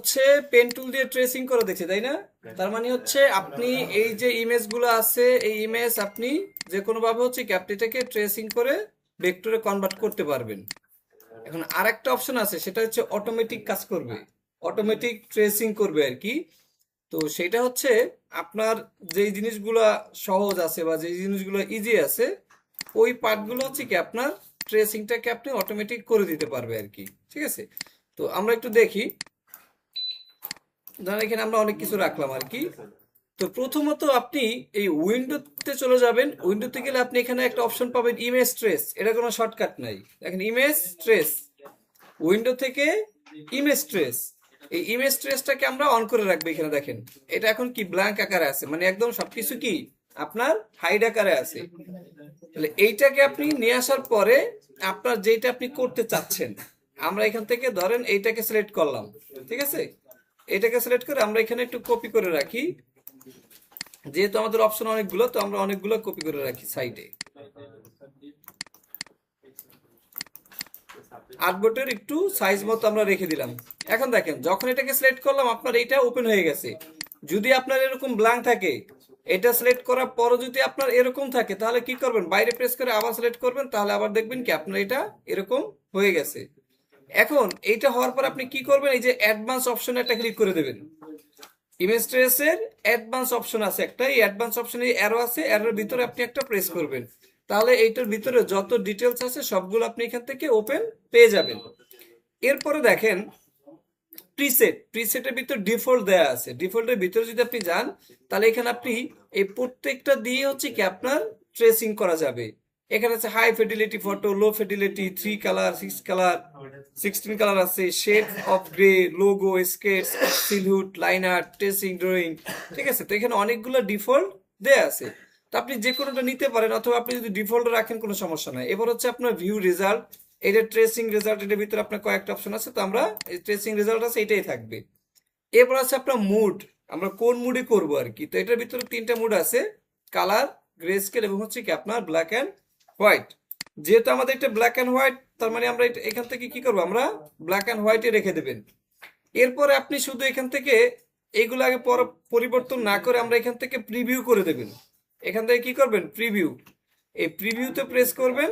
হচ্ছে pen tool দিয়ে tracing করে দেখছি, তাই না? তার মানে হচ্ছে আপনি এই যে ইমেজগুলো আছে, এই ইমেজ আপনি যে কোনো ভাবে হচ্ছে কি আপনি এটাকে ট্রেসিং করে ভেক্টরে কনভার্ট করতে পারবেন। এখন আরেকটা অপশন আছে, সেটা হচ্ছে অটোমেটিক কাজ করবে, অটোমেটিক ট্রেসিং করবে আর কি। তো সেটা হচ্ছে আপনার যেই জিনিসগুলো সহজ আছে বা যেই জিনিসগুলো ইজি আছে, ওই পার্টগুলো হচ্ছে কি আপনার ট্রেসিংটাকে আপনি অটোমেটিক করে দিতে পারবে আর কি। ঠিক আছে, তো আমরা একটু দেখি। ধরেন এখানে আমরা অনেক কিছু রাখলাম আর কি। তো প্রথমত আপনি এই উইন্ডোতে চলে যাবেন। উইন্ডোতে গেলে আপনি এখানে একটা অপশন পাবেন ইমেজ ট্রেস। এটা কোনো শর্টকাট নাই, দেখেন ইমেজ ট্রেস, উইন্ডো থেকে ইমেজ ট্রেস। এই ইমেজ ট্রেসটাকে আমরা অন করে রাখবো। এখানে দেখেন এটা এখন কি ব্ল্যাঙ্ক আকারে আছে, মানে একদম সবকিছু কি আপনার হাইড আকারে আছে। তাহলে এইটাকে আপনি নিয়ে আসার পরে আপনার যেটা আপনি করতে চাচ্ছেন, আমরা এখান থেকে ধরেন এইটাকে সিলেক্ট করলাম। ঠিক আছে, এটাকে সিলেক্ট করে আমরা এখানে একটু কপি করে রাখি। যেহেতু আমাদের অপশন অনেকগুলো, তো আমরা অনেকগুলো কপি করে রাখি সাইডে। আর্টবোর্ডের একটু সাইজ মতো আমরা রেখে দিলাম। এখন দেখেন যখন এটাকে সিলেক্ট করলাম আপনার এইটা ওপেন হয়ে গেছে। যদি আপনার এরকম ব্ল্যাঙ্ক থাকে, এটা সিলেক্ট করার পরও যদি আপনার এরকম থাকে, তাহলে কি করবেন, বাইরে প্রেস করে আবার সিলেক্ট করবেন, তাহলে আবার দেখবেন কি আপনার এটা এরকম হয়ে গেছে। এখন এইটা হওয়ার পর আপনি কি করবেন, এই যে অ্যাডভান্স অপশনে একটা ক্লিক করে দেবেন। ইমেজ ট্রেসের অ্যাডভান্স অপশন আছে একটা, এই অ্যাডভান্স অপশনে অ্যারো আছে, অ্যারোর ভিতরে আপনি একটা প্রেস করবেন। তাহলে এইটার ভিতরে যত ডিটেলস আছে সবগুলো আপনি এখান থেকে ওপেন পেয়ে যাবেন। এরপরে দেখেন প্রিসেট, প্রিসেটের ভিতর ডিফল্ট দেয়া আছে। ডিফল্টের ভিতরে যদি আপনি যান, তাহলে এখানে আপনি এই প্রত্যেকটা দিয়ে হচ্ছে কি আপনার ট্রেসিং করা যাবে। এখানে আছে high fidelity photo, low fidelity, 3 colour, 6 colour, 16 colour আছে, shade of grey, logo, sketch, silhouette, line art, tracing, drawing. ঠিক আছে, তো এখানে অনেকগুলো ডিফল্ট দেয়া আছে। তো আপনি যে কোনোটা নিতে পারেন, অথবা আপনি যদি ডিফল্ট রাখেন কোনো সমস্যা নাই। এবার হচ্ছে আপনার ভিউ রেজাল্ট, এটা ট্রেসিং রেজাল্ট, এটার ভিতরে আপনার কয়েকটা অপশন আছে, তো আমরা ট্রেসিং রেজাল্ট আছে এটাই থাকবে। এরপর আছে আপনার মুড, আমরা কোন মুডে করব আর কি। তো এটার ভিতরে 3টা মুড আছে, কালার, গ্রে স্কেল এবং হচ্ছে কি আপনার ব্ল্যাক অ্যান্ড হোয়াইট। যেহেতু আমাদের এটা ব্ল্যাক অ্যান্ড হোয়াইট, তার মানে আমরা এখান থেকে কি করবো, আমরা ব্ল্যাক অ্যান্ড হোয়াইটে রেখে দেবেন। এরপরে আপনি শুধু এখান থেকে এইগুলো আগে পরিবর্তন না করে আমরা এখান থেকে প্রিভিউ করে দেবেন। এখান থেকে কি করবেন, প্রিভিউ, এই প্রিভিউতে প্রেস করবেন।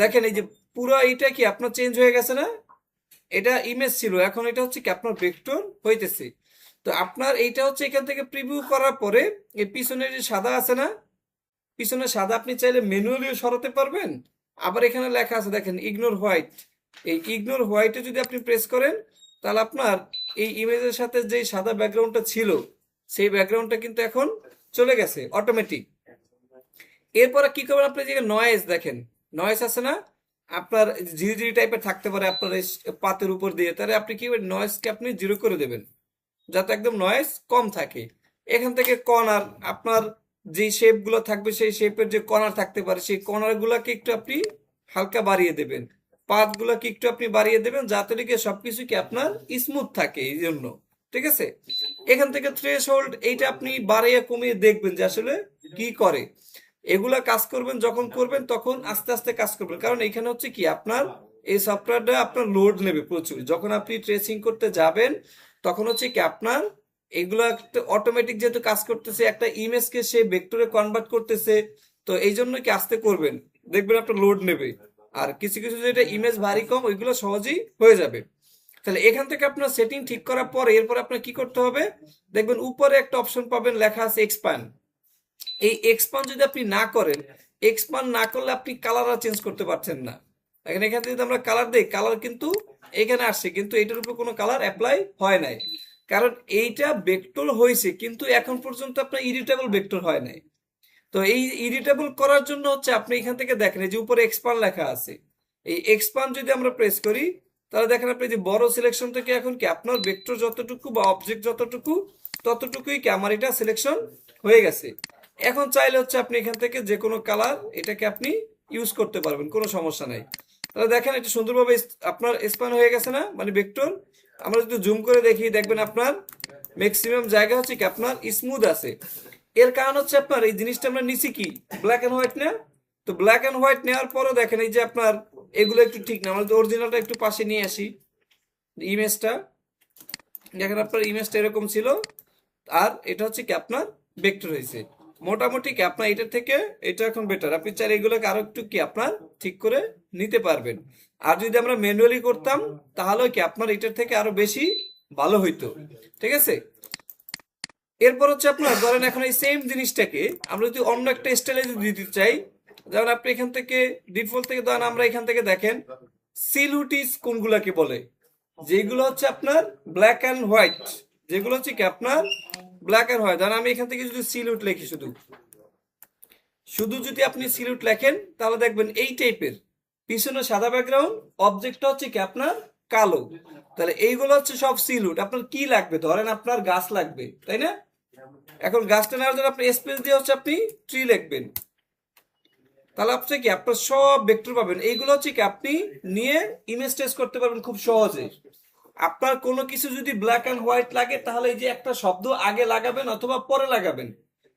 দেখেন এই যে পুরো এইটা কি আপনার চেঞ্জ হয়ে গেছে না? এটা ইমেজ ছিল, এখন এটা হচ্ছে কি আপনার ভেক্টর হইতেছে। তো আপনার এইটা হচ্ছে এখান থেকে প্রিভিউ করার পরে এই পিছনের যে সাদা আছে না, পিছনে সাদা আপনি চাইলে ম্যানুয়ালিও সরাতে পারবেন। আবার এখানে লেখা আছে দেখেন ইগনোর হোয়াইট, এই ইগনোর হোয়াইটে যদি আপনি প্রেস করেন, তাহলে আপনার এই ইমেজের সাথে যে সাদা ব্যাকগ্রাউন্ডটা ছিল, সেই ব্যাকগ্রাউন্ডটা কিন্তু এখন চলে গেছে অটোমেটিক। এরপরে কি করবেন, আপনি যে নয়েজ দেখেন, নয়েজ আছে না আপনার, ঝিরিঝিরি টাইপের থাকতে পারে আপনার এই পাতের উপর দিয়ে, তাহলে আপনি কি নয়েজকে আপনি জিরো করে দেবেন, যাতে একদম নয়েজ কম থাকে। এখান থেকে কর্নার, আপনার যে শেপ গুলো থাকবে সেই শেপের যে কর্নার থাকতে পারে, সেই কর্নার গুলাকে একটু আপনি হালকা বাড়িয়ে দেবেন, পাত গুলাকে একটু আপনি বাড়িয়ে দেবেন, যাতে লিখে সবকিছু কি আপনার স্মুথ থাকে এই জন্য। ঠিক আছে, এখান থেকে থ্রেশহোল্ড এইটা আপনি বাড়িয়ে কমিয়ে দেখবেন যে আসলে কি করে। এগুলা কাজ করবেন, যখন করবেন তখন আস্তে আস্তে কাজ করবেন, কারণ এখানে হচ্ছে কি আপনার এই সফটওয়্যারটা আপনার লোড নেবে প্রচুর। যখন আপনি ট্রেসিং করতে যাবেন, তখন হচ্ছে কি আপনার এগুলো একটা অটোমেটিক যেহেতু কাজ করতেছে, একটা ইমেজকে সে ভেক্টরে কনভার্ট করতেছে, তো এই জন্য কি আস্তে করবেন, দেখবেন আপনার লোড নেবে। আর কিছু কিছু যেটা ইমেজ ভারী কম, ওইগুলো সহজেই হয়ে যাবে। তাহলে এখান থেকে আপনার সেটিং ঠিক করার পরে এরপর আপনার কি করতে হবে, দেখবেন উপরে একটা অপশন পাবেন লেখা আছে এক্সপ্যান্ড। এই এক্সপান্ড যদি আপনি না করেন, এক্সপান্ড না করলে আপনি কালার আর চেঞ্জ করতে পারছেন না। দেখেন এখান থেকে যদি আমরা কালার দেই, কালার কিন্তু এখানে আসছে, কিন্তু এইটার উপর কোনো কালার অ্যাপ্লাই হয় নাই, কারণ এইটা ভেক্টর হয়েছে, কিন্তু এখন পর্যন্ত আপনার এডিটেবল ভেক্টর হয় নাই। তো এই এডিটেবল করার জন্য হচ্ছে আপনি এখান থেকে দেখেন এই যে উপরে এক্সপান্ড লেখা আছে, এই এক্সপান্ড যদি আমরা প্রেস করি, তাহলে দেখেন আপনি যে বড় সিলেকশন থেকে এখন কি আপনার ভেক্টর যতটুকু বা অবজেক্ট যতটুকু, ততটুকুই কি আমার এটা সিলেকশন হয়ে গেছে। এখন চাইলে হচ্ছে আপনি এখান থেকে যে কোনো কালার এটাকে আপনি ইউজ করতে পারবেন, কোনো সমস্যা নাই। তাহলে দেখেন এটা সুন্দরভাবে আপনার স্প্যান হয়ে গেছে না, মানে ভেক্টর। আমরা যদি জুম করে দেখি, দেখবেন আপনার ম্যাক্সিমাম জায়গা হচ্ছে কি আপনার স্মুথ আছে। এর কারণ হচ্ছে আপনার এই জিনিসটা আমরা নিছি কি ব্ল্যাক এন্ড হোয়াইট না। তো ব্ল্যাক এন্ড হোয়াইট নেওয়ার পরও দেখেন এই যে আপনার এগুলো একটু ঠিক না। আমরা অরিজিনালটা একটু পাশে নিয়ে আসি ইমেজটা, দেখেন আপনার ইমেজটা এরকম ছিল, আর এটা হচ্ছে কি আপনার ভেক্টর হয়েছে। মোটামুটি কি আপনার এটা থেকে এটা এখন বেটার, আপনি চাইলে এগুলোকে আরো একটু কি আপনার ঠিক করে নিতে পারবেন। আর যদি আমরা ম্যানুয়ালি করতাম তাহলে কি আপনার এটার থেকে আরো বেশি ভালো হইতো। ঠিক আছে, এরপর হচ্ছে আপনার ধরেন এখন এই সেম জিনিসটাকে আমরা যদি অন্য একটা স্টাইলে যদি দিতে চাই, যেমন আপনি এখান থেকে ডিফল্ট থেকে ধরেন আমরা এখান থেকে দেখেন সিলুটিস কোনগুলাকে বলে, যেগুলো হচ্ছে আপনার ব্ল্যাক অ্যান্ড হোয়াইট, যেগুলো হচ্ছে কি আপনার ব্ল্যাক অ্যান্ড হোয়াইট। ধরেন আমি এখান থেকে যদি সিলুট লিখি, শুধু শুধু যদি আপনি সিলুট লেখেন তাহলে দেখবেন এই টাইপের, পিছনে সাদা ব্যাকগ্রাউন্ড, অবজেক্টটা হচ্ছে কি আপনার কালো। তাহলে এইগুলো হচ্ছে সব সিলুট। আপনার কি লাগবে, ধরেন আপনার গাছ লাগবে তাই না, এখন গাছটা নেওয়ার জন্য আপনি স্পেস দিয়ে হচ্ছে আপনি ট্রি লিখবেন, তাহলে আপনি কি আপনার সব ভেক্টর পাবেন। এইগুলো হচ্ছে কি আপনি নিয়ে ইমেজ টেস্ট করতে পারবেন খুব সহজে। আপনার কোনো কিছু যদি ব্ল্যাক অ্যান্ড হোয়াইট লাগে তাহলে এই যে একটা শব্দ আগে লাগাবেন অথবা পরে লাগাবেন,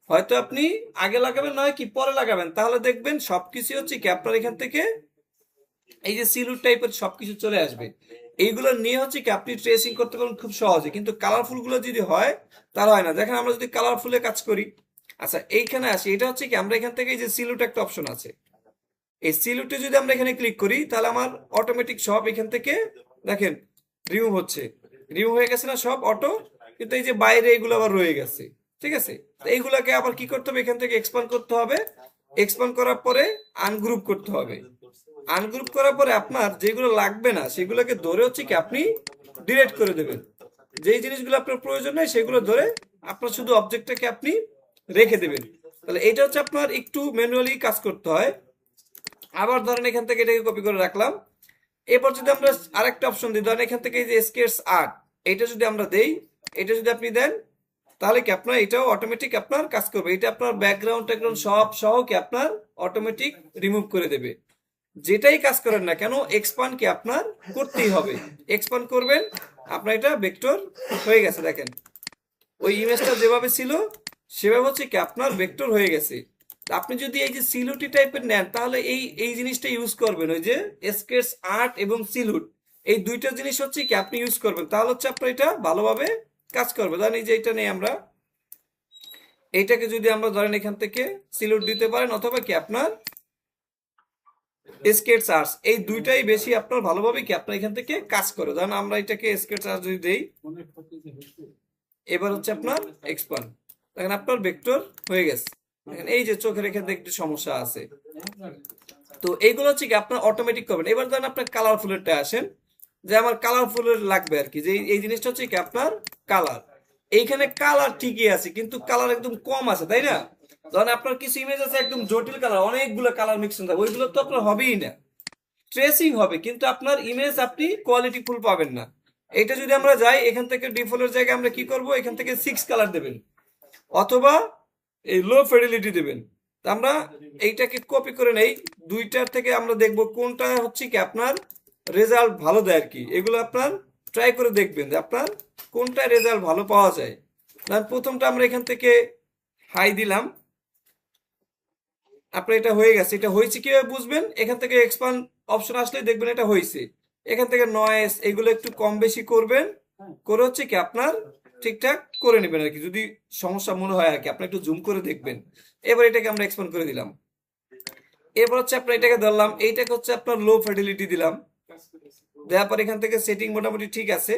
হয়তো আপনি আগে লাগাবেন নয় কি পরে লাগাবেন, তাহলে দেখবেন সবকিছু হচ্ছে কি আপনার এখান থেকে এই যে সিলুট টাইপের সবকিছু চলে আসবে। এইগুলো নিয়ে হচ্ছে কি আপনি ট্রেসিং করতে পারবেন খুব সহজে। কিন্তু কালারফুল গুলো যদি হয় তাহলে হয় না। দেখেন আমরা যদি কালারফুলে কাজ করি, আচ্ছা এইখানে আসি, এটা হচ্ছে কি আমরা এখান থেকে এই যে সিলুট একটা অপশন আছে, এই সিলুটে যদি আমরা এখানে ক্লিক করি তাহলে আমার অটোমেটিক সব এখান থেকে দেখেন রিমুভ হচ্ছে, রিমুভ হয়ে গেছে না সব অটো, কিন্তু এই যে বাইরে এগুলো আবার রয়ে গেছে। ঠিক আছে, তো এইগুলাকে আবার কি করতে হবে, এখান থেকে এক্সপান্ড করতে হবে, এক্সপান্ড করার পরে আনগ্রুপ করতে হবে। আনগ্রুপ করার পরে আপনার যেগুলো লাগবে না সেগুলোকে ধরে হচ্ছে কি আপনি ডিলিট করে দেবেন, যেই জিনিসগুলো আপনার প্রয়োজন নেই সেগুলো ধরে আপনার শুধু অবজেক্টটাকে আপনি রেখে দেবেন। তাহলে এটা হচ্ছে আপনার একটু ম্যানুয়ালি কাজ করতে হয়। আবার ধরেন এখান থেকে এটাকে কপি করে রাখলাম, এরপর যদি আমরা আরেকটা অপশন দিই, ধরেন এখান থেকে এই যে স্কেটস আর্ট, এটা যদি আমরা দেই, এটা যদি আপনি দেন তাহলে কি আপনার এটাও অটোমেটিক আপনার কাজ করবে। এটা আপনার ব্যাকগ্রাউন্ড ট্যাকগ্রাউন্ড সব সহ কি আপনার অটোমেটিক রিমুভ করে দেবে। যেটাই কাজ করেন না কেন এক্সপান্ড কি আপনার করতেই হবে, এক্সপান্ড করবেন, আপনার এটা ভেক্টর হয়ে গেছে। দেখেন ওই ইমেজটা যেভাবে ছিল সেভাবে হচ্ছে কি আপনার ভেক্টর হয়ে গেছে। আপনি যদি এই যে সিলুটি টাইপের নেন তাহলে এই এই জিনিসটা ইউজ করবেন, ওই যে স্কেটস আর্ট এবং সিলুট, এই দুইটা জিনিস হচ্ছে কি আপনি ইউজ করবেন, তাহলে হচ্ছে আপনার এটা ভালোভাবে কাজ করবে। ধরেন এই যে এটা নেই আমরা, এইটাকে যদি আমরা ধরেন এখান থেকে সিলুট দিতে পারেন অথবা কি আপনার স্কেটস আর্টস, এই দুইটাই বেশি আপনার ভালোভাবে কি আপনার এখান থেকে কাজ করে। ধরেন আমরা এটাকে স্কেটস আর্টস যদি দেই, এবার হচ্ছে আপনার এক্সপান্ড, দেখেন আপনার ভেক্টর হয়ে গেছে। দেখেন এই যে চোখের এখানে একটু সমস্যা আছে, তো এইগুলো হচ্ছে কি আপনার অটোমেটিক করবেন। এবার ধরেন আপনার কালারফুলেরটা আসেন, যে আমার কালারফুলের লাগবে আর কি, যে এই জিনিসটা হচ্ছে কি আপনার কালার, এইখানে কালার ঠিকই আছে কিন্তু কালার একদম কম আছে তাই না। ধরেন আপনার কিছু ইমেজ আছে একদম জটিল কালার, অনেকগুলো কালার মিক্সিং থাকবে, ওইগুলো তো আপনার হবেই না, ট্রেসিং হবে কিন্তু আপনার ইমেজ আপনি কোয়ালিটি ফুল পাবেন না। এটা যদি আমরা যাই এখান থেকে ডিফল্টের জায়গায় আমরা কি করব, এখান থেকে 6 কালার দেবেন অথবা এই লো ফিডেলিটি দেবেন। তা আমরা এইটাকে কপি করে নেই, দুইটার থেকে আমরা দেখব কোনটা হচ্ছে কি আপনার রেজাল্ট ভালো দেয় আর কি। এগুলো আপনার ট্রাই করে দেখবেন যে আপনার কোনটা রেজাল্ট ভালো পাওয়া যায়। তার প্রথমটা আমরা এখান থেকে হাই দিলাম, আপনার এটা হয়ে গেছে। এটা হয়েছে কিভাবে বুঝবেন, এখান থেকে এক্সপান্ড অপশন আসলে দেখবেন এটা হয়েছে। এখান থেকে নয়েস এগুলো একটু কম বেশি করবেন, করে হচ্ছে কি আপনার ঠিকঠাক করে নেবেন আর কি, যদি সমস্যা মনে হয় আর কি আপনি একটু জুম করে দেখবেন। এবার এটাকে আমরা এক্সপান্ড করে দিলাম, এরপর হচ্ছে আপনার এটাকে ধরলাম, এইটাকে হচ্ছে আপনার লো ফিডেলিটি দিলাম, দেওয়ার পর এখান থেকে সেটিং মোটামুটি ঠিক আছে।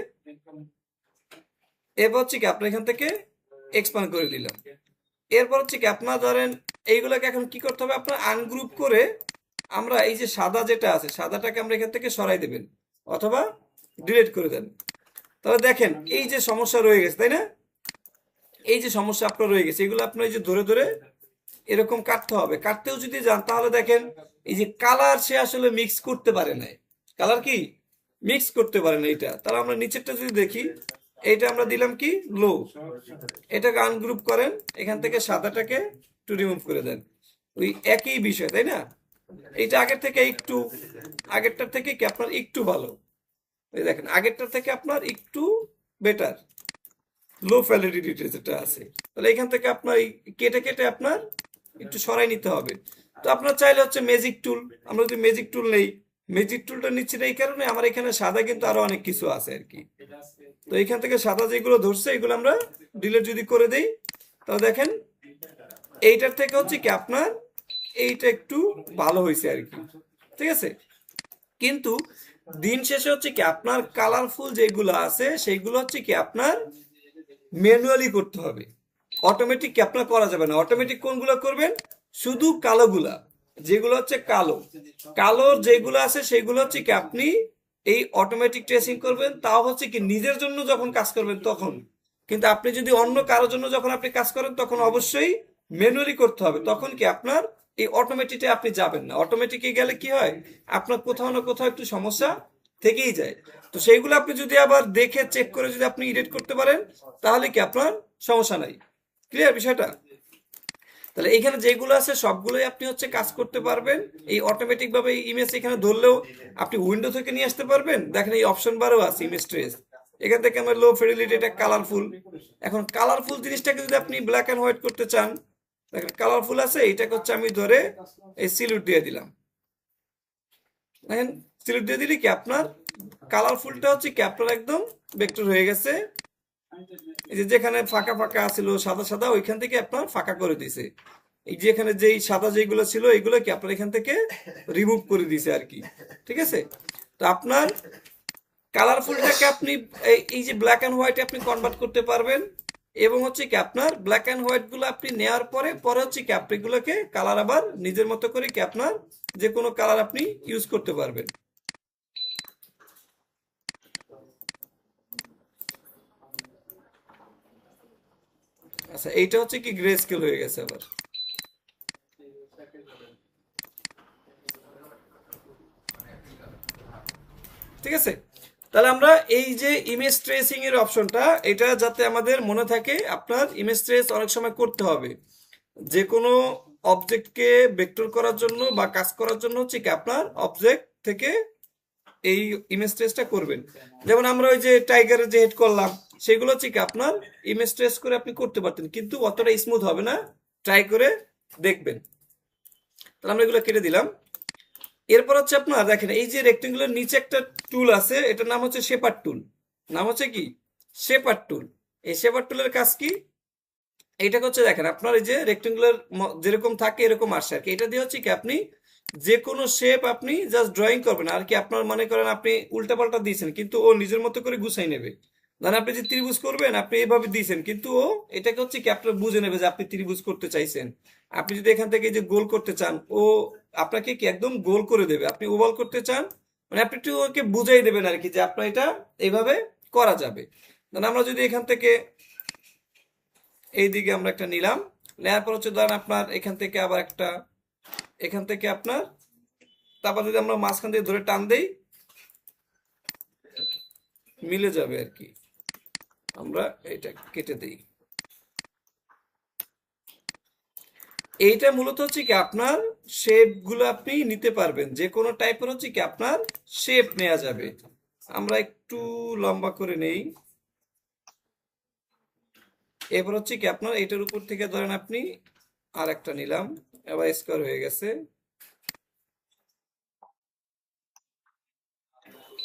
এরপর হচ্ছে কি আপনার এখান থেকে এক্সপান্ড করে দিলাম। এরপর হচ্ছে কি আপনার ধরেন এইগুলোকে এখন কি করতে হবে, আপনার আনগ্রুপ করে আমরা এই যে সাদা যেটা আছে সাদাটাকে আমরা এখান থেকে সরাই দেবেন অথবা ডিলিট করে দেন। তাহলে দেখেন এই যে সমস্যা রয়ে গেছে তাই না, এই যে সমস্যা আপনার রয়ে গেছে, এগুলো আপনার এই যে ধরে ধরে এরকম কাটতে হবে। কাটতেও যদি যান তাহলে দেখেন এই যে কালার সে আসলে মিক্স করতে পারে না, কালার কি মিক্স করতে পারে না এটা। তাহলে আমরা নিচেরটা যদি দেখি, এইটা আমরা দিলাম কি লো, এটাকে আনগ্রুপ করেন, এখান থেকে সাদাটাকে একটু রিমুভ করে দেন, ওই একই বিষয় তাই না। এইটা আগের থেকে একটু, আগেরটার থেকে কি আপনার একটু ভালো, এই দেখেন আগেরটার থেকে আপনার একটু বেটার, লো ভ্যালিডিটি যেটা আছে। তাহলে এখান থেকে আপনার কেটে কেটে আপনার একটু সরাই নিতে হবে। তো আপনার চাইলে হচ্ছে ম্যাজিক টুল, আমরা যদি ম্যাজিক টুল নেই, ম্যাজিক টুলটা নিচ্ছি না এই কারণে আমার এখানে সাদা কিন্তু আরো অনেক কিছু আছে আর কি। তো এখান থেকে সাদা যেগুলো ধরছে এগুলো আমরা ডিলিট যদি করে দেই, তাহলে দেখেন এইটার থেকে হচ্ছে কি আপনার এইটা একটু ভালো হয়েছে আর কি। ঠিক আছে, কিন্তু দিন শেষে হচ্ছে কি আপনার কালারফুল যেগুলো আছে সেইগুলো হচ্ছে কি আপনার ম্যানুয়ালি করতে হবে, অটোমেটিক কি আপনার করা যাবে না। অটোমেটিক কোনগুলো করবেন? শুধু কালোগুলা, যেগুলো হচ্ছে কালো, কালোর যেগুলো আছে সেগুলো হচ্ছে কি আপনি এই অটোমেটিক ট্রেসিং করবেন, তাও হচ্ছে কি নিজের জন্য যখন কাজ করবেন তখন। কিন্তু আপনি যদি অন্য কারোর জন্য যখন আপনি কাজ করেন তখন অবশ্যই ম্যানুয়ালি করতে হবে, তখন কি আপনার এই অটোমেটিকে আপনি যাবেন না। অটোমেটিকে গেলে কি হয়, আপনার কোথাও না কোথাও একটু সমস্যা থেকেই যায়। তো সেইগুলো আপনি যদি আবার দেখে চেক করে যদি আপনি এডিট করতে পারেন তাহলে কি আপনার সমস্যা নাই। ক্লিয়ার বিষয়টা? তাহলে এখানে যেগুলো আছে সবগুলোই আপনি হচ্ছে কাজ করতে পারবেন এই অটোমেটিক ভাবে। ইমেজ এখানে ধরলেও আপনি উইন্ডো থেকে নিয়ে আসতে পারবেন। দেখেন এই অপশন বারও আছে ইমেজ ট্রেস, এখান থেকে আমরা লো ফিডেলিটি, এটা কালারফুল। এখন কালারফুল জিনিসটাকে যদি আপনি ব্ল্যাক এন্ড হোয়াইট করতে চান, দেখেন কালারফুল আছে, এইটাকে হচ্ছে আমি ধরে এই সিলুট দিয়ে দিলাম। দেখেন সিলুট দিয়ে দিলে কি আপনার কালারফুলটা হচ্ছে কি আপনার একদম ভেক্টর হয়ে গেছে। এই যে যেখানে ফাঁকা ফাঁকা ছিল সাদা সাদা, ওইখান থেকে আপনার ফাঁকা করে দিছে। এই যে এখানে যেই সাদা যেগুলো ছিল এইগুলো কি আপনার এখান থেকে রিমুভ করে দিছে আর কি। ঠিক আছে, তো আপনার কালারফুলটাকে আপনি এই যে ব্ল্যাক এন্ড হোয়াইটে আপনি কনভার্ট করতে পারবেন। এবং হচ্ছে কি আপনার ব্ল্যাক এন্ড হোয়াইট গুলো আপনি নেওয়ার পরে পরে হচ্ছে কি আপনি এগুলোকে কালার আবার নিজের মতো করে কি আপনার যে কোনো কালার আপনি ইউজ করতে পারবেন। আচ্ছা, এইটা হচ্ছে কি গ্রে স্কেল হয়ে গেছে আবার। ঠিক আছে, তাহলে আমরা এই যে ইমেজ ট্রেসিং এর অপশনটা, এটা যাতে আমাদের মনে থাকে, আপনার ইমেজ ট্রেস অনেক সময় করতে হবে যে কোনো অবজেক্টকে ভেক্টর করার জন্য বা কাজ করার জন্য হচ্ছে কি আপনার অবজেক্ট থেকে এই ইমেজ ট্রেসটা করবেন। যেমন আমরা ওই যে টাইগারের যে হেড করলাম সেগুলো হচ্ছে কি আপনার ইমেজ ট্রেস করে আপনি করতে পারতেন, কিন্তু অতটা স্মুথ হবে না, ট্রাই করে দেখবেন। তাহলে আমরা এগুলো কেটে দিলাম। এরপর হচ্ছে আপনার দেখেন এই যে রেক্টেঙ্গুলার নিচে একটা টুল আছে, এটার নাম হচ্ছে শেপার টুল। নাম হচ্ছে কি শেপার টুল। এই শেপার টুলের কাজ কি? এইটা হচ্ছে দেখেন আপনার এই যে রেক্টেঙ্গুলার যেরকম থাকে এরকম আসে আর কি। এটা দিয়ে হচ্ছে কি আপনি যে কোনো শেপ আপনি জাস্ট ড্রয়িং করবেন আর কি। আপনার মনে করেন আপনি উল্টাপাল্টা দিয়েছেন কিন্তু ও নিজের মতো করে গুছাই নেবে। ধরেন আপনি যে ত্রিভুজ করবেন আপনি এইভাবে দিয়েছেন কিন্তু ও এটাকে হচ্ছে কি আপনার বুঝে নেবে যে আপনি ত্রিভুজ করতে চাইছেন। আপনি যদি এখান থেকে এই যে গোল করতে চান, ও আপনাকে কি একদম গোল করে দেবে। আপনি ওভাল করতে চান, মানে আপনি একটু ওকে বুঝাই দেবেন আর কি যে আপনার এটা এইভাবে করা যাবে। ধরেন আমরা যদি এখান থেকে এইদিকে আমরা একটা নিলাম, নেওয়ার পর হচ্ছে ধরেন আপনার এখান থেকে আবার একটা, এখান থেকে আপনার, তারপর যদি আমরা মাঝখান দিয়ে ধরে টান দেই মিলে যাবে আর কি। আমরা এটা কেটে দেই। এইটা মূলত হচ্ছে কি আপনার শেপ গুলো আপনি নিতে পারবেন, যে কোনো টাইপের হচ্ছে কি আপনার শেপ নেওয়া যাবে। আমরা একটু লম্বা করে নেই। এরপর হচ্ছে কি আপনার এটার উপর থেকে ধরেন আপনি আর একটা নিলাম, এবার স্কোয়ার হয়ে গেছে।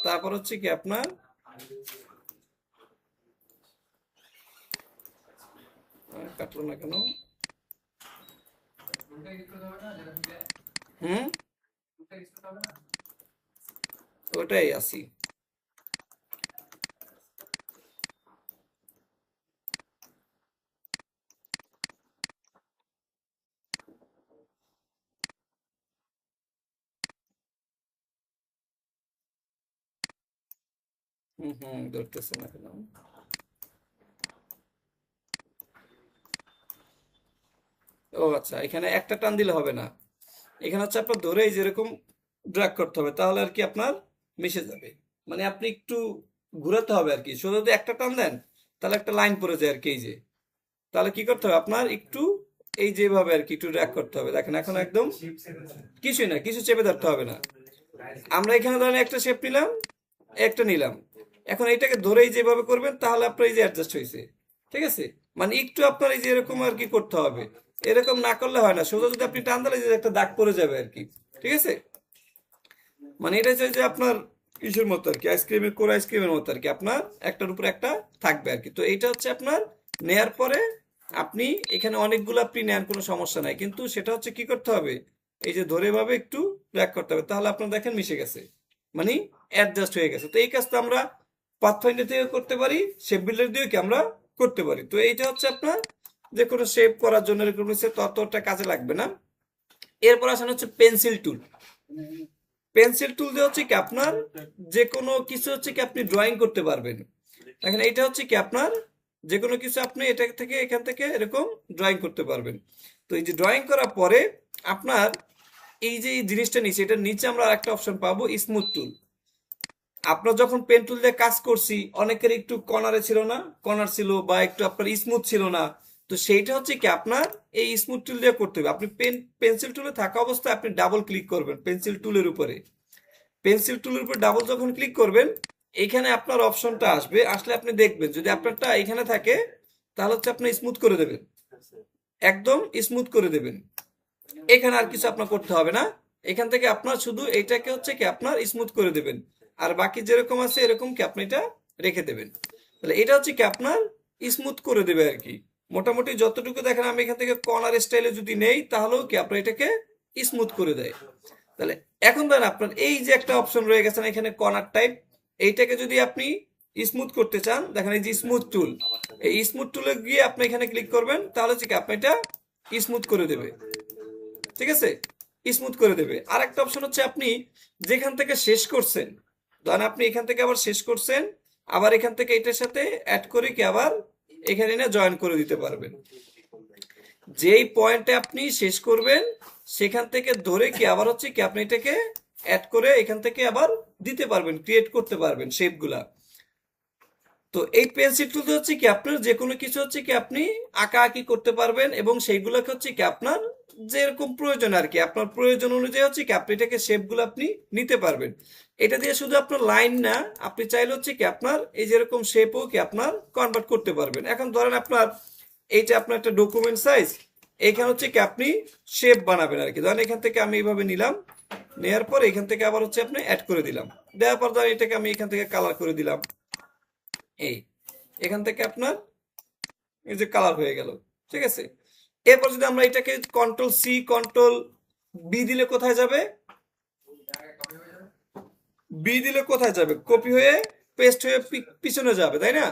তারপর হচ্ছে কি আপনার কাটলো না কেন? হুম, ওটাই আসি। হুম হুম, ধরতেছে না কেন? ও আচ্ছা, এখানে একটা টান দিলে হবে না, এখানে হচ্ছে আপনার ধরে এই যেরকম ড্র্যাগ করতে হবে, তাহলে আর কি আপনার মিশে যাবে। মানে আপনি একটু ঘুরাতে হবে আর কি। শুধু যদি একটা টান দেন তাহলে একটা লাইন পড়ে যায় আর কি। এই যে তাহলে কি করতে হবে আপনার একটু এই যেভাবে আর কি একটু ড্র্যাগ করতে হবে। দেখেন এখন একদম কিছুই না, কিছু চেপে ধরতে হবে না। আমরা এখানে ধরেন একটা শেপ নিলাম, একটা নিলাম, এখন এইটাকে ধরেই যেভাবে করবেন তাহলে আপনার এই যে অ্যাডজাস্ট হয়েছে। ঠিক আছে, মানে একটু আপনার এই যে এরকম আর কি করতে হবে, এরকম না করলে হয় না। সোজা যদি আপনি টান দিলে যে একটা দাগ পড়ে যাবে আর কি। ঠিক আছে, মানে এটা হচ্ছে যে আপনার কিসের মতো আর কি, আইসক্রিমের কোর আইসক্রিমের মতো আর কি, আপনার একটার উপর একটা থাকবে আর কি। তো এইটা হচ্ছে আপনার নেয়ার পরে আপনি এখানে অনেকগুলো আপনি নেন, কোনো সমস্যা নাই, কিন্তু সেটা হচ্ছে কি করতে হবে, এই যে ধরে ভাবে একটু ব্র্যাক করতে হবে, তাহলে আপনার দেখেন মিশে গেছে, মানে অ্যাডজাস্ট হয়ে গেছে। তো এই কাজটা আমরা পাথফাইন্ডার থেকে করতে পারি, শেপ বিল্ডার দিয়েও কি আমরা করতে পারি। তো এইটা হচ্ছে আপনার যে কোনো শেপ করার জন্য এরকম হচ্ছে, ততটা কাজে লাগবে না। এরপর আসেন হচ্ছে পেন্সিল টুল। পেন্সিল টুল দিয়ে হচ্ছে কি আপনার যে কোনো কিছু হচ্ছে কি আপনি ড্রয়িং করতে পারবেন। দেখেন এইটা হচ্ছে কি আপনার যে কোনো কিছু আপনি এটা থেকে এখান থেকে এরকম ড্রয়িং করতে পারবেন। তো এই যে ড্রয়িং করার পরে আপনার এই যে এই জিনিসটা নিচে, এটার নিচে আমরা আরেকটা অপশন পাবো, স্মুথ টুল। আপনার যখন পেন টুল দিয়ে কাজ করছি, অনেকের একটু কর্নারে ছিল না, কর্নার ছিল, বা একটু আপনার স্মুথ ছিল না। তো সেইটা হচ্ছে কি আপনার এই স্মুথ টুল দিয়ে করতে হবে। আপনি পেন্সিল টুলে থাকা অবস্থায় আপনি ডাবল ক্লিক করবেন পেন্সিল টুলের উপরে। পেন্সিল টুলের উপর ডাবল যখন ক্লিক করবেন, এইখানে আপনার অপশনটা আসবে, আসলে আপনি দেখবেন যদি আপনারটা এখানে থাকে তাহলে হচ্ছে আপনি স্মুথ করে দেবেন, একদম স্মুথ করে দেবেন। এখানে আর কিছু আপনার করতে হবে না, এখান থেকে আপনার শুধু এইটাকে হচ্ছে কি আপনার স্মুথ করে দেবেন, আর বাকি যেরকম আছে এরকম কি আপনি এটা রেখে দেবেন। তাহলে এটা হচ্ছে কি আপনার স্মুথ করে দেবে আর কি। মোটামুটি যতটুকু দেখেন আমি এখান থেকে কর্নার স্টাইলে যদি নেই তাহলেও কি আপনার এটাকে স্মুথ করে দেয়। তাহলে এখন ধরেন আপনার এই যে একটা অপশন রয়ে গেছে না এখানে কর্নার টাইপ, এইটাকে যদি আপনি স্মুথ করতে চান, দেখেন এই যে স্মুথ টুল, এই স্মুথ টুলে গিয়ে আপনি এখানে ক্লিক করবেন, তাহলে হচ্ছে কি আপনি এটা স্মুথ করে দেবে। ঠিক আছে, স্মুথ করে দেবে। আর একটা অপশন হচ্ছে আপনি যেখান থেকে শেষ করছেন, ধরেন আপনি এখান থেকে আবার শেষ করছেন, আবার এখান থেকে এটার সাথে অ্যাড করে কি আবার এখানে না জয়েন করে দিতে পারবেন। যেই পয়েন্টে আপনি শেষ করবেন সেখান থেকে ধরে কি আবার হচ্ছে কি আপনি এটাকে অ্যাড করে এখান থেকে আবার দিতে পারবেন, ক্রিয়েট করতে পারবেন শেপগুলা। তো এই পেন্সিল টুল হচ্ছে কি আপনার যে কোনো কিছু হচ্ছে কি আপনি আঁকাআঁকি করতে পারবেন, এবং সেইগুলোকে হচ্ছে কি আপনার যেরকম প্রয়োজন আর কি, আপনার প্রয়োজন অনুযায়ী হচ্ছে কি আপনি এটাকে শেপগুলো আপনি নিতে পারবেন। এটা দিয়ে শুধু আপনার লাইন না, আপনি চাইলে হচ্ছে কি আপনার এই যেরকম শেপও কি আপনার কনভার্ট করতে পারবেন। এখন ধরেন আপনার এইটা আপনার একটা ডকুমেন্ট সাইজ, এইখানে হচ্ছে কি আপনি শেপ বানাবেন আর কি। ধরেন এখান থেকে আমি এইভাবে নিলাম, নেওয়ার পর এখান থেকে আবার হচ্ছে আপনি অ্যাড করে দিলাম, দেওয়ার পর ধরেন এটাকে আমি এখান থেকে কালার করে দিলাম, এই এখান থেকে আপনার এই যে কালার হয়ে গেল। ঠিক আছে, এরপর যদি আমরা এটাকে কন্ট্রোল সি কন্ট্রোল বি দিলে কোথায় যাবে, বি দিলে কোথায় যাবে, কপি হয়ে পেস্ট হয়ে পিছনে যাবে, তাই না?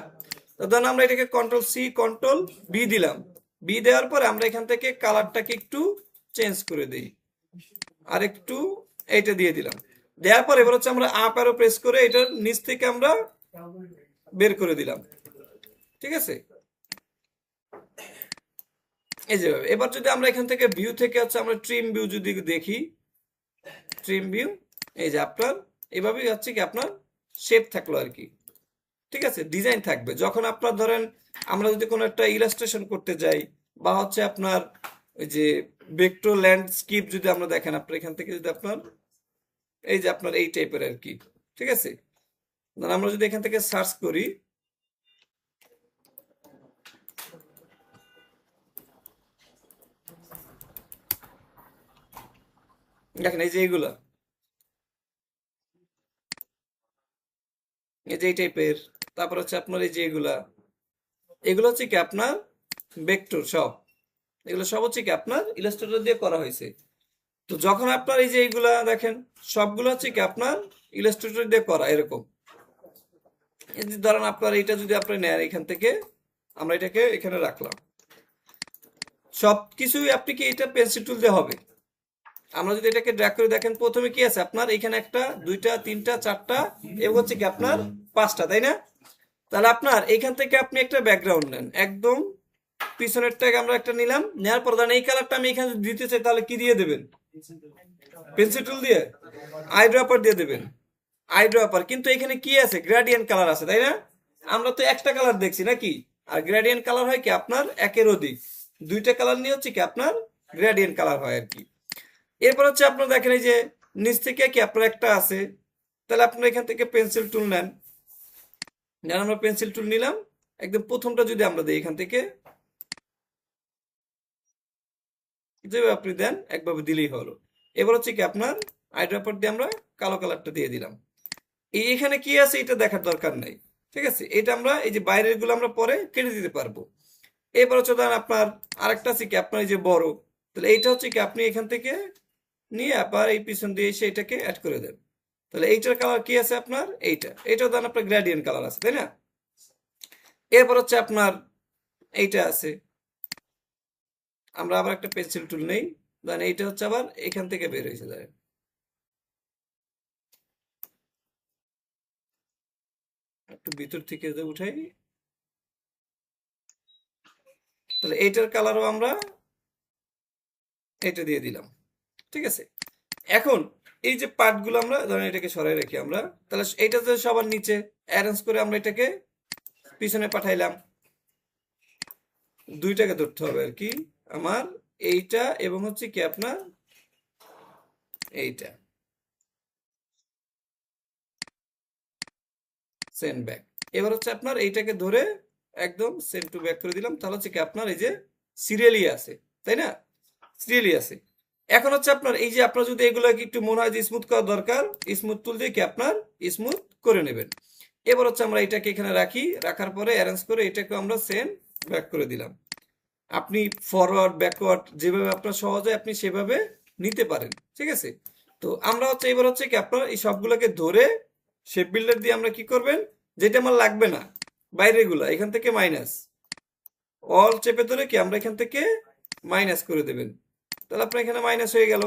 তো ধরুন আমরা এটাকে কন্ট্রোল সি কন্ট্রোল বি দিলাম, বি দেওয়ার পরে আমরা এখান থেকে কালারটাকে একটু চেঞ্জ করে দিই, আর একটু এইটা দিয়ে দিলাম, দেওয়ার পর এবার হচ্ছে আমরা আপ অ্যারো প্রেস করে এটার নিচ থেকে আমরা বের করে দিলাম। ঠিক আছে, এই যে এবার যদি আমরা এখান থেকে ভিউ থেকে হচ্ছে আমরা ট্রিম ভিউ যদি দেখি, ট্রিম ভিউ, এই যে আপনার এইভাবেই হচ্ছে কি আপনার শেপ থাকলো আর কি। ঠিক আছে, ডিজাইন থাকবে। যখন আপনার ধরেন আমরা যদি কোনো একটা ইলাস্ট্রেশন করতে যাই, বা হচ্ছে আপনার ওই যে ভেক্টর ল্যান্ডস্কেপ যদি আমরা দেখেন, আপনার এখান থেকে যদি আপনার এই যে আপনার এই টাইপের আর কি। ঠিক আছে, আমরা যদি এখান থেকে সার্চ করি, দেখেন এই যে এইগুলা, এই যে এই টাইপের, তারপর হচ্ছে আপনার এই যে এগুলা, এগুলো হচ্ছে কি আপনার ভেক্টর সব, এগুলো সব হচ্ছে কি আপনার ইলাস্ট্রেটর দিয়ে করা হয়েছে। তো যখন আপনার এই যে এইগুলা দেখেন সবগুলো হচ্ছে কি আপনার ইলাস্ট্রেটর দিয়ে করা এরকম। এই যে ধরেন আপনার এইটা যদি আপনি নেন, এখান থেকে আমরা এটাকে এখানে রাখলাম, সবকিছুই আপনি কি এটা পেন্সিল টুল দিয়ে হবে। আমরা যদি এটাকে ড্র্যাগ করে দেখেন, প্রথমে কি আছে আপনার এখানে একটা দুইটা তিনটা চারটা এবং হচ্ছে কি আপনার পাঁচটা, তাই না? তাহলে আপনার এখান থেকে আপনি একটা ব্যাকগ্রাউন্ড নেন, একদম পিছনেরটাকে আমরা একটা নিলাম, নেওয়ার পর ধরেন এই কালারটা আমি এখানে দিতে চাই, তাহলে কি দিয়ে দেবেন, পেন্সিল টুল দিয়ে আই ড্রপার দিয়ে দেবেন, আই ড্রপার। কিন্তু এখানে কি আছে, গ্রেডিয়েন্ট কালার আছে, তাই না? আমরা তো একটা কালার দেখছি নাকি, আর গ্রেডিয়েন্ট কালার হয় কি আপনার একের অধিক, দুইটা কালার নিয়ে হচ্ছে কি আপনার গ্রেডিয়েন্ট কালার হয় আর কি। এরপর হচ্ছে আপনার দেখেন এই যে নিচ থেকে কি আপনার একটা আছে, তাহলে আপনার এখান থেকে পেন্সিল টুল নেন, যেন আমরা পেন্সিল টুল নিলাম, একদম প্রথমটা যদি আমরা দিই এখান থেকে, যেভাবে আপনি দেন একভাবে দিলেই হলো। এবার হচ্ছে কি আপনার আইড্রপার দিয়ে আমরা কালো কালারটা দিয়ে দিলাম। এখানে কি আছে এটা দেখার দরকার নাই, ঠিক আছে। এটা আমরা এই যে বাইরের গুলো আমরা পরে কেটে দিতে পারবো। এবার হচ্ছে ধরেন আপনার আরেকটা আছে কি আপনার এই যে বড়, তাহলে এইটা হচ্ছে কি আপনি এখান থেকে নিয়ে আবার এই পিছন দিয়ে এসে এটাকে অ্যাড করে দেন। তাহলে এইটার কালার কি আছে আপনার এইটাও ধরেন আপনার গ্রেডিয়েন্ট কালার আছে, তাই না। এরপর হচ্ছে আপনার এইটা আছে, আমরা আবার একটা পেন্সিল টুল নেই, ধরেন এইটা হচ্ছে আবার এখান থেকে বের হয়েছে ধরেন, একটু ভিতর থেকে উঠাই। তাহলে এইটার কালারও আমরা এটা দিয়ে দিলাম, ঠিক আছে। এখন এই যে পার্টগুলো আমরা ধরেন এটাকে সরাই রাখি আমরা, তাহলে এইটা যে সবার নিচে অ্যারেঞ্জ করে আমরা এটাকে পিছনে পাঠাইলাম। দুইটাকে ধরতে হবে আর কি, আমার এইটা এবং হচ্ছে কি আপনার এইটা সেন্ড ব্যাক। এবার হচ্ছে আপনার এইটাকে ধরে একদম সেন্ড টু ব্যাক করে দিলাম, তাহলে হচ্ছে কি আপনার এই যে সিরিয়ালি আছে, তাই না, সিরিয়ালি আছে। এখন হচ্ছে আপনার এই যে আপনার যদি এগুলোকে একটু মনে হয় যে স্মুথ করা দরকার, স্মুথ টুল দিয়ে কি আপনার স্মুথ করে নেবেন। এবার হচ্ছে আমরা এটাকে এখানে রাখি, রাখার পরে অ্যারেঞ্জ করে এটাকে আমরা সেন্ড ব্যাক করে দিলাম। আপনি ফরওয়ার্ড ব্যাকওয়ার্ড যেভাবে আপনার সহজ হয় আপনি সেভাবে নিতে পারেন, ঠিক আছে। তো আমরা হচ্ছে এবার হচ্ছে কি আপনার এই সবগুলোকে ধরে শেপ বিল্ডার দিয়ে আমরা কি করবেন, যেটা আমার লাগবে না বাইরের গুলা এখান থেকে মাইনাস, অল চেপে ধরে কি আমরা এখান থেকে মাইনাস করে দেবেন। তাহলে আপনার এখানে মাইনাস হয়ে গেল।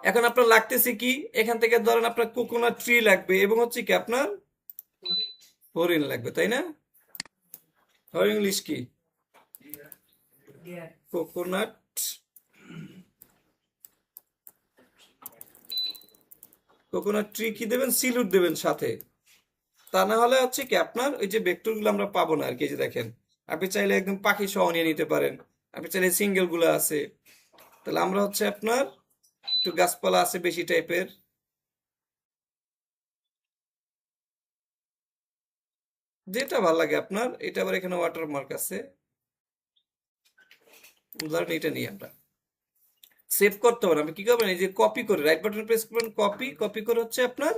এখন আপনার লাগতেছে কি, এখান থেকে ধরেন আপনার কোকোনাট ট্রি লাগবে এবং হচ্ছে কি আপনার হরিণ লাগবে, তাই না। হরিণ ইংলিশ কি, কোকোনাট, কোকোনাট ট্রি কি দেবেন, সিলুট দেবেন সাথে। তা না হলে হচ্ছে কি আপনার ওই যে ভেক্টর গুলো আমরা পাবো না আর কি। যে দেখেন আপনি চাইলে একদম পাখি সহ নিয়ে নিতে পারেন, আপনি চাইলে সিঙ্গেল গুলো আছে। তাহলে আমরা হচ্ছে আপনার একটু গাছপালা আছে বেশি টাইপের, যেটা ভালো লাগে আপনার। এটা আবার এখানে ওয়াটারমার্ক আছে, ধরেন এটা নিয়ে আমরা সেভ করতে পারেন। আপনি কি করবেন, এই যে কপি করে রাইট বাটন প্রেস করবেন, কপি, কপি করে হচ্ছে আপনার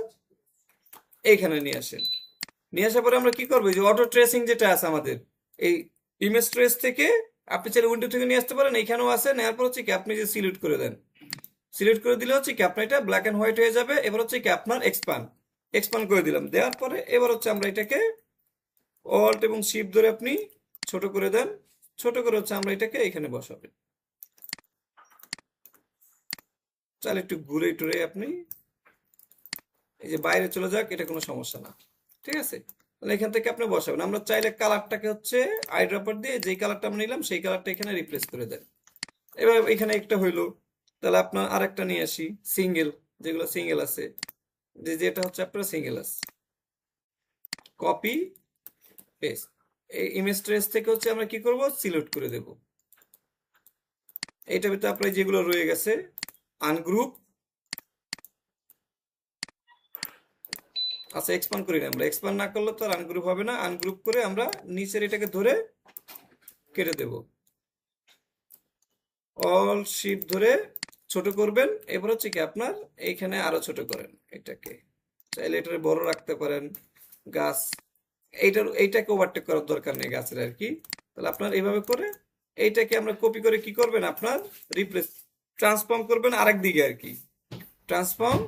এইখানে নিয়ে আসেন। নিয়ে আসার পরে আমরা কি করবো, এই যে অটো ট্রেসিং যেটা আছে আমাদের এই ইমেজ ট্রেস থেকে আপনি চাইলে উইন্ডো থেকে নিয়ে আসতে পারেন, এইখানেও আছে। নেওয়ার পর হচ্ছে কি আপনি যে সিলেক্ট করে দেন, সিলেক্ট করে দিলে হচ্ছে কি আপনার এটা ব্ল্যাক এন্ড হোয়াইট হয়ে যাবে। এবার হচ্ছে কি আপনার এক্সপান্ড, এক্সপান্ড করে দিলাম। দেওয়ার পরে এবার হচ্ছে আমরা এটাকে অল্ট এবং শিফট ধরে আপনি ছোট করে দেন, ছোট করে হচ্ছে আমরা এটাকে এখানে বসাবেন। চাইলে একটু ঘুরে টুরে আপনি এই যে বাইরে চলে যাক, এটা কোনো সমস্যা না, ঠিক আছে। তাহলে এখান থেকে আপনি বসাবেন। আমরা চাইলে কালারটাকে হচ্ছে আইড্রপার দিয়ে যেই কালারটা আমরা নিলাম সেই কালারটা এখানে রিপ্লেস করে দেন। এবার এখানে একটা হইলো, তাহলে আপনার আরেকটা নিয়ে আসি সিঙ্গেল, যেগুলো সিঙ্গেল আছে, যেটা হচ্ছে আপনার সিঙ্গেল আছে, কপি পেস্ট। এই ইমেজ ট্রেস থেকে হচ্ছে আমরা কি করব, সিলেক্ট করে দেব। এইটার ভিতরে আপনার যেগুলো রয়ে গেছে আনগ্রুপ, আচ্ছা এক্সপান্ড করি না আমরা, এক্সপান্ড না করলে তো আর আনগ্রুপ হবে না। আনগ্রুপ করে আমরা নিচের এটাকে ধরে কেটে দেব, অল শিফট ধরে ছোট করবেন। এবার হচ্ছে কি আপনার এইখানে আরো ছোট করেন এটাকে, চাইলে এটাকে বড় রাখতে পারেন। গাছ এইটাকে ওভারটেক করার দরকার নেই গাছের আর কি। তাহলে আপনার এইভাবে করে এইটাকে আমরা কপি করে কি করবেন আপনার রিপ্লেস, ট্রান্সফর্ম করবেন আরেক দিকে আর কি। ট্রান্সফর্ম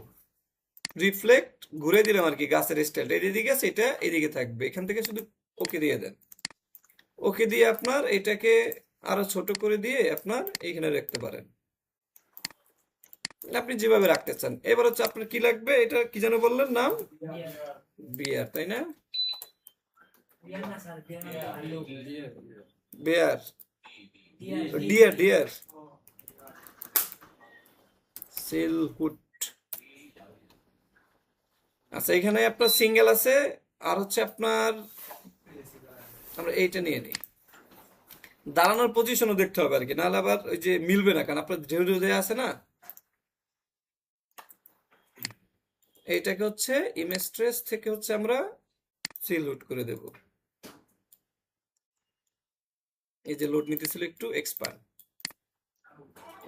রিফ্লেক্ট ঘুরে দিলাম আর কি, গাছের স্টাইল এদিকে আছে, এটা এদিকে থাকবে। এখান থেকে শুধু ওকে দিয়ে দেন, ওকে দিয়ে আপনার এটাকে আরো ছোট করে দিয়ে আপনার এইখানে রাখতে পারেন, আপনি যেভাবে রাখতে চান। এবার হচ্ছে আপনার কি লাগবে, এটা কি যেন বললেন নাম, বিয়ার, তাই না, বেয়ার, ডিয়ার, ডিয়ার, সিলহুড। আচ্ছা এখানে আপনার সিঙ্গেল আছে, আর হচ্ছে আপনার আমরা এইটা নিয়ে নিই। দাঁড়ানোর পজিশনও দেখতে হবে আর কি, নাহলে আবার ওই যে মিলবে না, কারণ আপনার ঢেউ ঢেউ দেয়া আছে না। এইটাকে হচ্ছে ইমেজ ট্রেস থেকে হচ্ছে আমরা সিলহুড করে দেব। এই যে লোড নিতেছিল একটু এক্সপান্ড।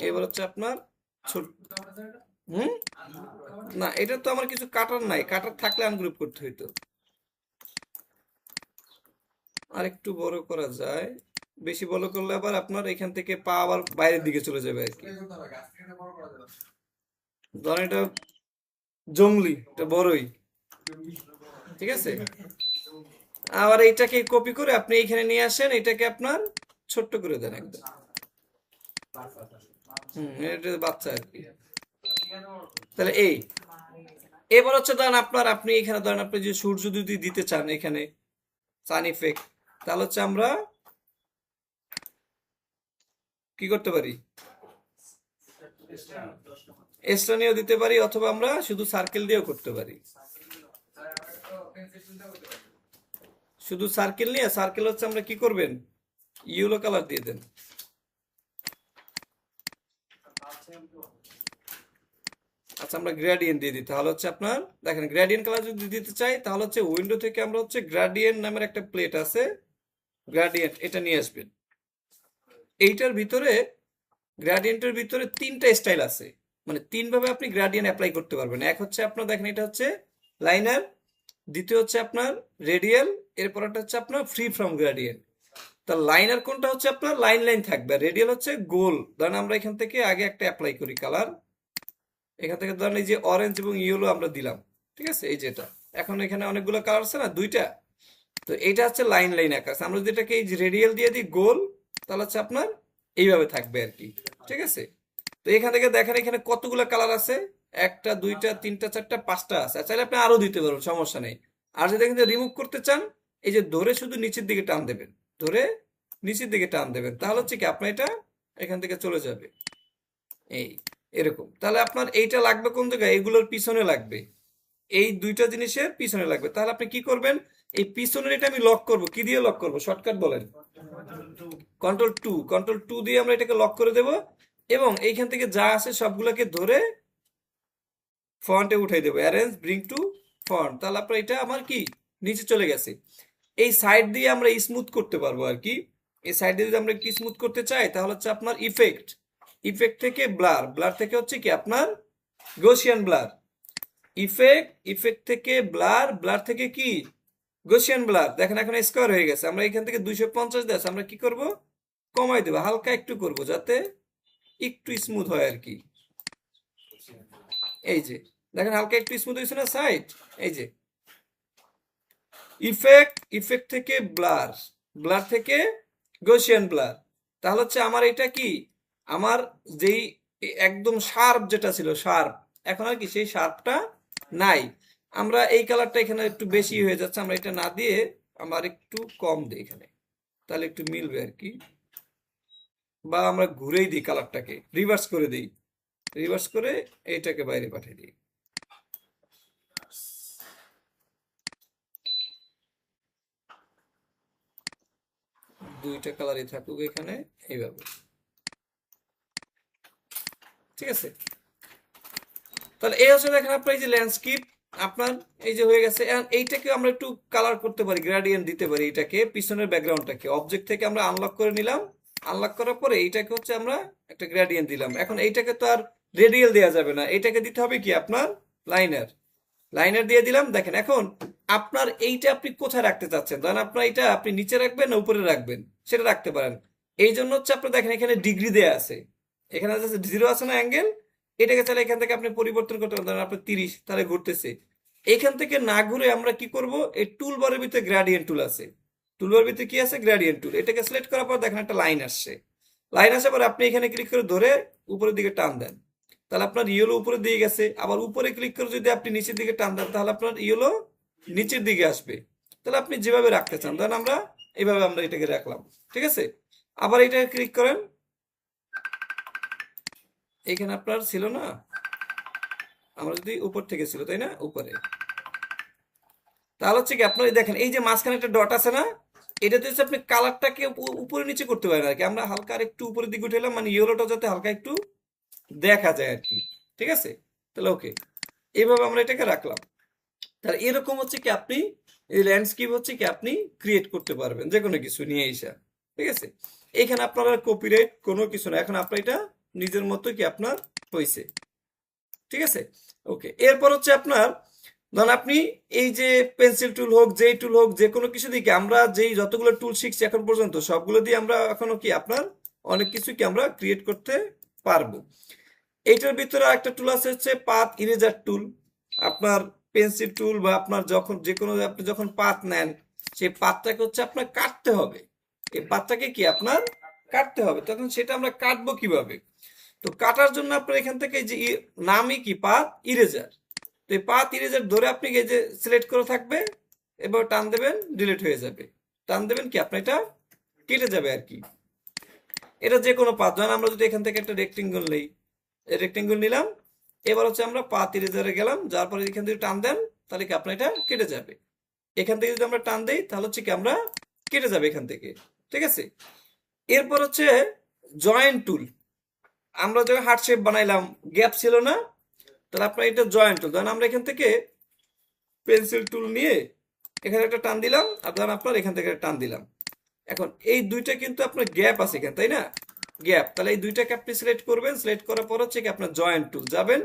এবার হচ্ছে আপনার ছোট, হুম না, এটা তো আমার কিছু কাটার নাই, কাটার থাকলে আনগ্রুপ করতে হইতো। আর একটু বড় করা যায়, বেশি বড় করলে আবার আপনার এখান থেকে পা আবার বাইরের দিকে চলে যাবে আর কি। ধরেন এটা জংলি, এটা বড়ই, ঠিক আছে। আবার এইটাকে কপি করে আপনি এইখানে নিয়ে আসেন, এটাকে আপনার ছোট্ট করে দেন একদম। এটা বাচ্চা আর কি। তাহলে এবার হচ্ছে ধরেন আপনি এখানে ধরেন আপনি যে সূর্য যদি দিতে চান এখানে সান ইফেক্ট, তাহলে হচ্ছে আমরা কি করতে পারি, এক্সট্রা নিয়েও দিতে পারি, অথবা আমরা শুধু সার্কেল দিয়েও করতে পারি। শুধু সার্কেল নিয়ে, সার্কেল হচ্ছে আমরা কি করবেন, ইয়েলো কালার দিয়ে দেন। আচ্ছা, আমরা গ্রেডিয়েন্ট দিয়ে দিই, তাহলে হচ্ছে আপনার দেখেন গ্রেডিয়েন্ট কালার যদি দিতে চাই তাহলে হচ্ছে উইন্ডো থেকে আমরা হচ্ছে গ্রেডিয়েন্ট নামের একটা প্লেট আছে, গ্রেডিয়েন্ট এটা নিয়ে আসবেন। এইটার ভিতরে গ্রেডিয়েন্টের ভিতরে তিনটা স্টাইল আছে, মানে তিন ভাবে আপনি গ্রেডিয়েন্ট অ্যাপ্লাই করতে পারবেন। এক হচ্ছে আপনার দেখেন এটা হচ্ছে লাইনার, দ্বিতীয় হচ্ছে আপনার রেডিয়াল, এরপর একটা হচ্ছে আপনার ফ্রি ফ্রম গ্রেডিয়েন্ট। তা লাইনার কোনটা হচ্ছে আপনার লাইন লাইন থাকবে, রেডিয়াল হচ্ছে গোল। ধরেন আমরা এখান থেকে আগে একটা অ্যাপ্লাই করি কালার, এখান থেকে ধরেন এই যে অরেঞ্জ এবং ইয়েলো আমরা দিলাম, ঠিক আছে, এই যেটা এখন এখানে অনেকগুলো কালার আছে না, দুইটা, তো এইটা হচ্ছে লাইন লাইন আকার। আমরা যদি এটাকে এই যে রেডিয়াল দিয়ে দিই গোল, তাহলে হচ্ছে আপনার এইভাবে থাকবে আর কি, ঠিক আছে। তো এখান থেকে দেখেন এখানে কতগুলো কালার আছে, একটা দুইটা তিনটা চারটা পাঁচটা আছে, চাইলে আপনি আরো দিতে পারবেন, সমস্যা নেই। আর যদি এখান থেকে রিমুভ করতে চান, এই যে ধরে শুধু নিচের দিকে টান দেবেন, ধরে নিচের দিকে টান দেবেন, তাহলে হচ্ছে কি আপনার এটা এখান থেকে চলে যাবে এই এরকম। তাহলে আপনার এইটা লাগবে কোন জায়গায়, এইগুলোর পিছনে লাগবে, এই দুইটা জিনিসের পিছনে লাগবে। তাহলে আপনি কি করবেন, এই পিছনের এটা আমি লক করব, কি দিয়ে লক করব, শর্টকাট বলেন, কন্ট্রোল টু দিয়ে আমরা এটাকে লক করে দেব, এবং এইখান থেকে যা আছে সবগুলোকে ধরে ফন্টে উঠাই দেবো, অ্যারেঞ্জ ব্রিং টু ফন্ট। তাহলে আপনার এটা আমার কি নিচে চলে গেছে। এই সাইড দিয়ে আমরা স্মুথ করতে পারবো আর কি। এই সাইড দিয়ে যদি আমরা কি স্মুথ করতে চাই, তাহলে হচ্ছে আপনার ইফেক্ট, ইফেক্ট থেকে ব্লার, ব্লার থেকে হচ্ছে কি আপনার গসিয়ান ব্লার, ইফেক্ট থেকে ব্লার, ব্লার থেকে কি গসিয়ান ব্লার। দেখেন এখন স্কোয়ার হয়ে গেছে, আমরা এখান থেকে 250 দেশ আমরা কি করব, কমাই দেবো, হালকা একটু করব যাতে একটু স্মুথ হয় আর কি। এই যে দেখেন হালকা একটু স্মুথ হয়েছে না সাইড, এই যে ইফেক্ট থেকে ব্লার, ব্লার থেকে গসিয়ান ব্লার। তাহলে হচ্ছে আমার এটা কি, আমার যেই একদম শার্প যেটা ছিল শার্প, এখন আর কি সেই শার্পটা নাই। আমরা এই কালারটা এখানে একটু বেশি হয়ে যাচ্ছে, আমরা এটা না দিয়ে আমার একটু কম দিই এখানে, তাহলে একটু মিলবে আর কি। বা আমরা ঘুরেই দিই কালারটাকে, রিভার্স করে দিই, রিভার্স করে এইটাকে বাইরে পাঠিয়ে দিই। দুইটা কালারই থাকুক এখানে এইভাবে, ঠিক আছে। তাহলে এই হচ্ছে দেখেন আপনার এই যে ল্যান্ডস্কেপ আপনার এই যে হয়ে গেছে। এইটাকে আমরা একটু কালার করতে পারি, গ্রেডিয়েন্ট দিতে পারি, এটাকে পিছনের ব্যাকগ্রাউন্ডটাকে অবজেক্ট থেকে আমরা আনলক করে নিলাম, আনলক করার পরে এইটাকে হচ্ছে আমরা একটা গ্রেডিয়েন্ট দিলাম। এখন এইটাকে তো আর রেডিয়াল দেওয়া যাবে না, এইটাকে দিতে হবে কি আপনার লাইনার, লাইনার দিয়ে দিলাম। দেখেন এখন আপনার এইটা আপনি কোথায় রাখতে চাচ্ছেন, ধরেন আপনার এটা আপনি নিচে রাখবেন না উপরে রাখবেন, সেটা রাখতে পারেন। এই জন্য হচ্ছে আপনার দেখেন এখানে ডিগ্রি দেয়া আছে, এখানে জিরো আছে না অ্যাঙ্গেল, এটাকে তাহলে এখান থেকে আপনি পরিবর্তন করতে পারেন, ধরেন আপনার 30 তাহলে ঘুরতেছে। এখান থেকে না ঘুরে আমরা কি করব, এই টুল বারের ভিতরে গ্রেডিয়েন্ট টুল আছে, টুলবার ভিতরে কি আছে গ্রেডিয়েন্ট টুল, এটাকে সিলেক্ট করার পর দেখেন একটা লাইন আসছে, লাইন আসার পর আপনি এখানে ক্লিক করে ধরে উপরের দিকে টান দেন, তাহলে আপনার ইয়েলো উপরের দিকে গেছে। আবার উপরে ক্লিক করে যদি আপনি নিচের দিকে টান দেন, তাহলে আপনার ইয়েলো নিচের দিকে আসবে। তাহলে আপনি যেভাবে রাখতে চান, ধরেন আমরা এইভাবে আমরা এটাকে রাখলাম, ঠিক আছে। আবার এটাকে ক্লিক করেন, এখানে আপনার ছিল না, আমরা যদি উপর থেকে ছিল তাই না উপরে, তাহলে হচ্ছে কি আপনার দেখেন এই যে মাঝখানে একটা ডট আছে না, এটাতে হচ্ছে আপনি কালারটাকে উপরে নিচে করতে পারেন আর কি। আমরা হালকা আর একটু উপরের দিকে উঠে এলাম, মানে ইয়েলোটা যাতে হালকা একটু দেখা যায় আর কি, ঠিক আছে। তাহলে ওকে, এইভাবে আমরা এটাকে রাখলাম। তাহলে এরকম হচ্ছে কি আপনি এই ল্যান্ডস্কেপ হচ্ছে কি আপনি ক্রিয়েট করতে পারবেন যে কোনো কিছু নিয়ে এসে, ঠিক আছে। এখানে আপনার কপিরাইট কোনো কিছু না, এখন আপনার এটা নিজের মতো কি আপনার হয়েছে, ঠিক আছে। ওকে, এরপর হচ্ছে আপনার ধরুন আপনি এই যে পেন্সিল টুল হোক, যেই টুল হোক, যে কোনো কিছু দিয়ে কি আমরা যেই যতগুলো টুল শিখছি এখন পর্যন্ত সবগুলো দিয়ে আমরা এখনো কি আপনার অনেক কিছু কি আমরা ক্রিয়েট করতে পারবো। এইটার ভিতরে একটা টুল আছে হচ্ছে পাথ ইরেজার টুল। আপনার পেন্সিল টুল বা আপনার যখন যে কোনো আপনি যখন পাথ নেন, সেই পাথটাকে হচ্ছে আপনার কাটতে হবে। এই পাথটাকে কি আপনার কাটতে হবে, তখন সেটা আমরা কাটবো কিভাবে? তো কাটার জন্য আপনার এখান থেকে এই যে নামই কি পাথ ইরেজার। তো এই পাথ ইরেজার ধরে আপনি এই যে সিলেক্ট করে থাকবে, এবার টান দেবেন, ডিলিট হয়ে যাবে। টান দেবেন কি আপনার এটা কেটে যাবে আর কি। এটা যে কোনো পাথ, ধরেন আমরা যদি এখান থেকে একটা রেক্টেঙ্গল নেই, রেক্টেঙ্গল নিলাম, এবার হচ্ছে আমরা পাথ ইরেজারে গেলাম, যার পরে এখান থেকে টান দেন, তাহলে কি আপনার এটা কেটে যাবে। এখান থেকে যদি আমরা টান দেই তাহলে হচ্ছে কি আমরা কেটে যাবে এখান থেকে, ঠিক আছে। এরপর হচ্ছে জয়েন্ট টুল। আমরা যখন হার্ট শেপ বানাইলাম, গ্যাপ ছিল না, তাহলে আপনার এটা জয়েন্ট টুল। ধরেন আমরা এখান থেকে পেন্সিল টুল নিয়ে এখানে একটা টান দিলাম, আর ধরেন আপনার এখান থেকে একটা টান দিলাম। এখন এই দুইটা কিন্তু আপনার গ্যাপ আছে এখানে, তাই না? গ্যাপ, তাহলে এই দুইটাকে আপনি সিলেক্ট করবেন। সিলেক্ট করার পর হচ্ছে কি আপনার জয়েন্ট টুল যাবেন,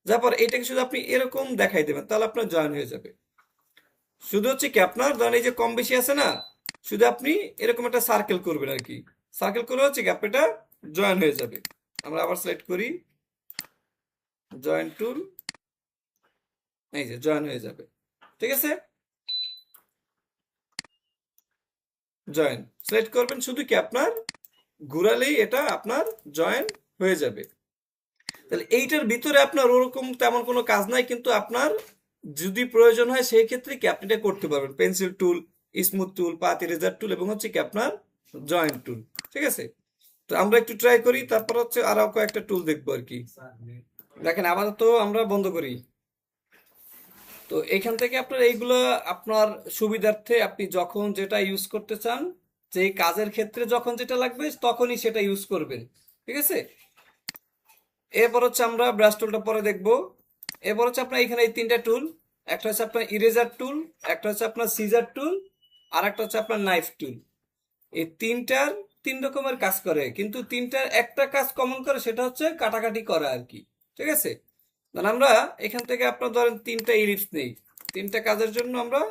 যার পর এটাকে শুধু আপনি এরকম দেখাই দেবেন, তাহলে আপনার জয়েন হয়ে যাবে। শুধু হচ্ছে কি আপনার ধরেন এই যে কম বেশি আছে না, শুধু আপনি এরকম একটা সার্কেল করবেন আর কি। সার্কেল করে হচ্ছে কি আপনি এটা জয়েন হয়ে যাবে। আমরা আবার সিলেক্ট করি জয়েন্ট টুল, এই যে জয়েন হয়ে যাবে, ঠিক আছে। জয়েন সিলেক্ট করবেন, শুধু কি আপনার ঘুরালেই এটা আপনার জয়েন হয়ে যাবে। তাহলে এইটার ভিতরে আপনার ওরকম তেমন কোনো কাজ নাই, কিন্তু আপনার যদি প্রয়োজন হয় সেই ক্ষেত্রে কি আপনি এটা করতে পারবেন। পেন্সিল টুল, স্মুথ টুল, পাথ ইরেজার টুল এবং হচ্ছে কি আপনার জয়েন্ট টুল, ঠিক আছে। তো আমরা একটু ট্রাই করি, তারপর হচ্ছে আরো কয়েকটা টুল দেখবো আর কি। দেখেন আপাতত আমরা বন্ধ করি। তো এখান থেকে আপনার এইগুলো আপনার সুবিধার্থে আপনি যখন যেটা ইউজ করতে চান, যে কাজের ক্ষেত্রে যখন যেটা লাগবে তখনই সেটা ইউজ করবেন, ঠিক আছে। এরপর হচ্ছে আমরা ব্রাশ টুলটা পরে দেখব। এরপর হচ্ছে আপনার এখানে এই তিনটা টুল, একটা হচ্ছে আপনার ইরেজার টুল, একটা হচ্ছে আপনার সিজার টুল, আর একটা হচ্ছে আপনার নাইফ টুল। এই তিনটার তিন রকমের কাজ করে, কিন্তু তিনটার একটা কাজ কমন করে, সেটা হচ্ছে কাটাকাটি করা আর কি, ঠিক আছে। মানে আমরা এখান থেকে আপনার ধরেন তিনটা ইলিপস নেই, তিনটা কাজের জন্য আমরা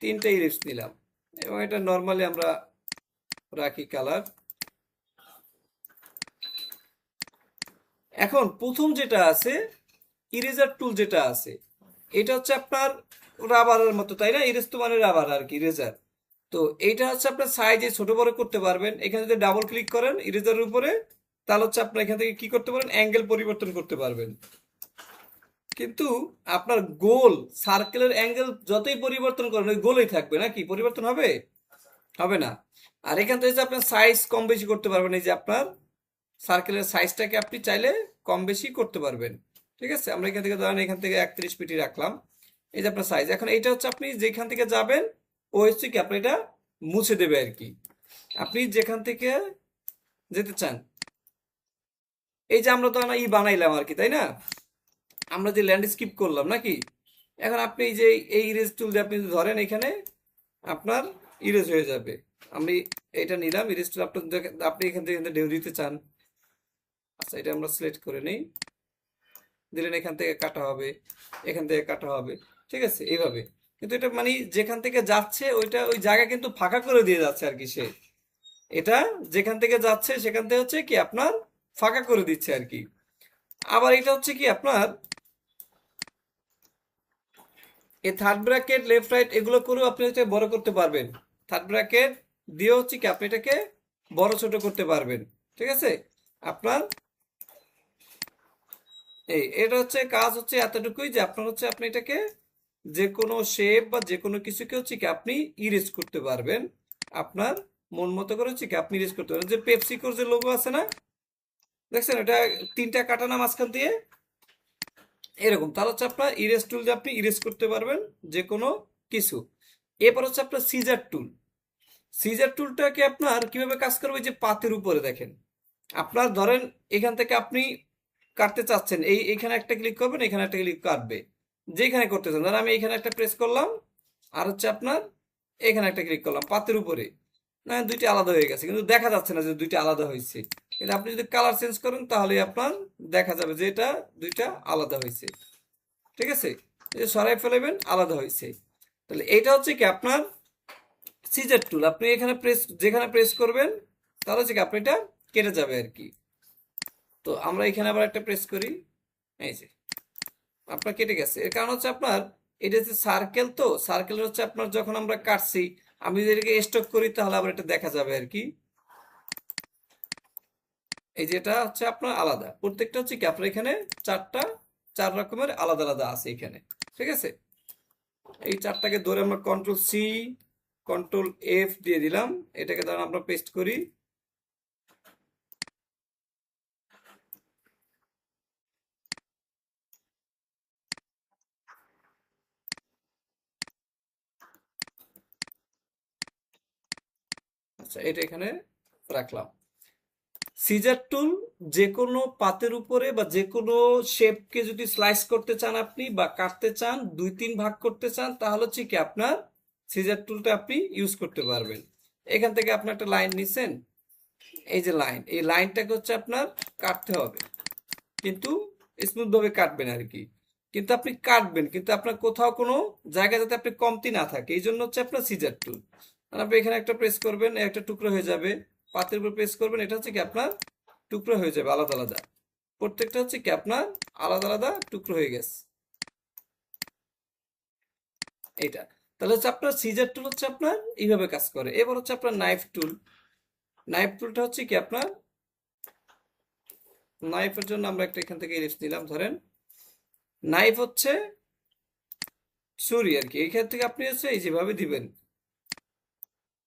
তিনটা ইলিপস নিলাম, এবং এটা নর্মালি আমরা রাখি কালার। এখন প্রথম যেটা আছে ইরেজার টুল, যেটা আছে এটা হচ্ছে আপনার রাবারের মতো, তাই না? ইরেজ তো মানে রাবার আর কি, ইরেজার। তো এইটা হচ্ছে আপনার সাইজে ছোট বড় করতে পারবেন। এখানে যদি ডাবল ক্লিক করেন ইরেজারের উপরে, তাহলে হচ্ছে আপনার এখান থেকে কি করতে পারেন, অ্যাঙ্গেল পরিবর্তন করতে পারবেন। কিন্তু আপনার গোল সার্কেলের অ্যাঙ্গেল যতই পরিবর্তন করেন ওই গোলই থাকবে, নাকি পরিবর্তন হবে? হবে না। আর এখান থেকে আপনার সাইজ কম বেশি করতে পারবেন, এই যে আপনার সার্কেলের সাইজটাকে আপনি চাইলে কম বেশি করতে পারবেন, ঠিক আছে। আমরা এখান থেকে ধরেন এখান থেকে 31 পিটি রাখলাম, এই যে আপনার সাইজ। এখন এটা হচ্ছে আপনি যেখান থেকে যাবেন ও হচ্ছে কি আপনি এটা মুছে দেবে আর কি, আপনি যেখান থেকে যেতে চান। এই যে আমরা তো বানাইলাম আর কি, তাই না? আমরা যে ল্যান্ডস্কেপ করলাম নাকি, এখন আপনি এই যে এই ইরেজ টুল দিয়ে আপনি যদি ধরেন এখানে, আপনার ইরেজ হয়ে যাবে। আমি এটা নিলাম ইরেজ টুল, আপনি এখান থেকে ঢেউ দিতে চান, আচ্ছা এটা আমরা সিলেক্ট করে নিই, দিলেন, এখান থেকে কাটা হবে, এখান থেকে কাটা হবে, ঠিক আছে এইভাবে। কিন্তু এটা মানে যেখান থেকে যাচ্ছে ওইটা ওই জায়গা কিন্তু ফাঁকা করে দিয়ে যাচ্ছে আর কি সে, এটা যেখান থেকে যাচ্ছে সেখান থেকে হচ্ছে কি আপনার ফাঁকা করে দিচ্ছে আর কি। আবার এটা হচ্ছে কি আপনার এই থার্ড ব্র্যাকেট লেফট রাইট এগুলো করেও আপনি হচ্ছে বড় করতে পারবেন। থার্ড ব্র্যাকেট দিয়ে হচ্ছে কি আপনি এটাকে বড় ছোট করতে পারবেন, ঠিক আছে। আপনার এটা হচ্ছে কাজ হচ্ছে এতটুকুই, যে আপনার হচ্ছে আপনি এটাকে যে কোনো শেপ বা যে কোনো কিছুকে হচ্ছে কি আপনি ইরেজ করতে পারবেন, আপনার মন মতো করে হচ্ছে কি আপনি ইরেজ করতে পারবেন। যে পেপসিকোর যে লোগো আছে না, দেখছেন এটা তিনটা কাটানা মাঝখান দিয়ে এরকম, তাহলে হচ্ছে আপনার ইরেজ টুল দিয়ে আপনি ইরেজ করতে পারবেন যে কোনো কিছু। এরপর হচ্ছে আপনার সিজার টুল। সিজার টুলটাকে আপনার কিভাবে কাজ করবে, যে পাতের উপরে দেখেন, আপনার ধরেন এখান থেকে আপনি কাটতে চাচ্ছেন, এইখানে একটা ক্লিক করবেন, এখানে একটা ক্লিক কাটবে, যেখানে করতে চান। ধরেন আমি এখানে একটা প্রেস করলাম, আর হচ্ছে আপনার এখানে একটা ক্লিক করলাম পাতের উপরে, না দুইটা আলাদা হয়ে গেছে, কিন্তু দেখা যাচ্ছে না যে দুইটা আলাদা হয়েছে। কিন্তু আপনি যদি কালার চেঞ্জ করেন তাহলে আপনার দেখা যাবে যে এটা দুইটা আলাদা হয়েছে। ঠিক আছে, এই যে সরাই ফেলবেন, আলাদা হয়েছে। তাহলে এটা হচ্ছে কি আপনার সিজার টুল। আপনি এখানে প্রেস, যেখানে প্রেস করবেন তাহলে হচ্ছে কি আপনি এটা কেটে যাবে আর কি। তো আমরা এখানে আবার একটা প্রেস করি, এই যে আপনার কেটে গেছে। এর কারণ হচ্ছে আপনার এটা হচ্ছে সার্কেল, তো সার্কেল হচ্ছে আপনার যখন আমরা কাটছি, আমি যদি এটাকে স্টক করি তাহলে আবার এটা দেখা যাবে আর কি। এই যে এটা হচ্ছে আপনার আলাদা, প্রত্যেকটা হচ্ছে কি আপনার এখানে চার রকমের আলাদা আলাদা আছে এখানে। ঠিক আছে, এই চারটাকে ধরে আমরা কন্ট্রোল সি কন্ট্রোল এফ দিয়ে দিলাম, এটাকে ধরে আমরা পেস্ট করি। আচ্ছা, এটা এখানে রাখলাম। সিজার টুল যে কোনো পাতের উপরে বা যে কোনো শেপকে যদি স্লাইস করতে চান আপনি, বা কাটতে চান, 2-3 ভাগ করতে চান, তাহলে হচ্ছে কি আপনার সিজার টুলটা আপনি ইউজ করতে পারবেন। এখান থেকে আপনি একটা লাইন নিছেন, এই যে লাইন, এই লাইনটাকে হচ্ছে আপনার কাটতে হবে, কিন্তু স্মুথ ভাবে কাটবেন আর কি। কিন্তু আপনি কাটবেন, কিন্তু আপনার কোথাও কোনো জায়গা যাতে আপনি কমতি না থাকে, এই জন্য হচ্ছে আপনার সিজার টুল। আপনি এখানে একটা প্রেস করবেন, একটা টুকরো হয়ে যাবে, পাতের উপর প্রেস করবেন, এটা হচ্ছে কি আপনার টুকরো হয়ে যাবে আলাদা আলাদা। প্রত্যেকটা হচ্ছে কি আপনার আলাদা আলাদা টুকরো হয়ে গেছে এটা। তাহলে হচ্ছে আপনার সিজার টুল হচ্ছে আপনার এইভাবে কাজ করে। এবার হচ্ছে আপনার নাইফ টুল। নাইফ টুলটা হচ্ছে কি আপনার, নাইফের জন্য আমরা একটা এখান থেকে ইলিশ নিলাম, ধরেন নাইফ হচ্ছে ছুরি আর কি। এখান থেকে আপনি হচ্ছে এই যেভাবে দিবেন,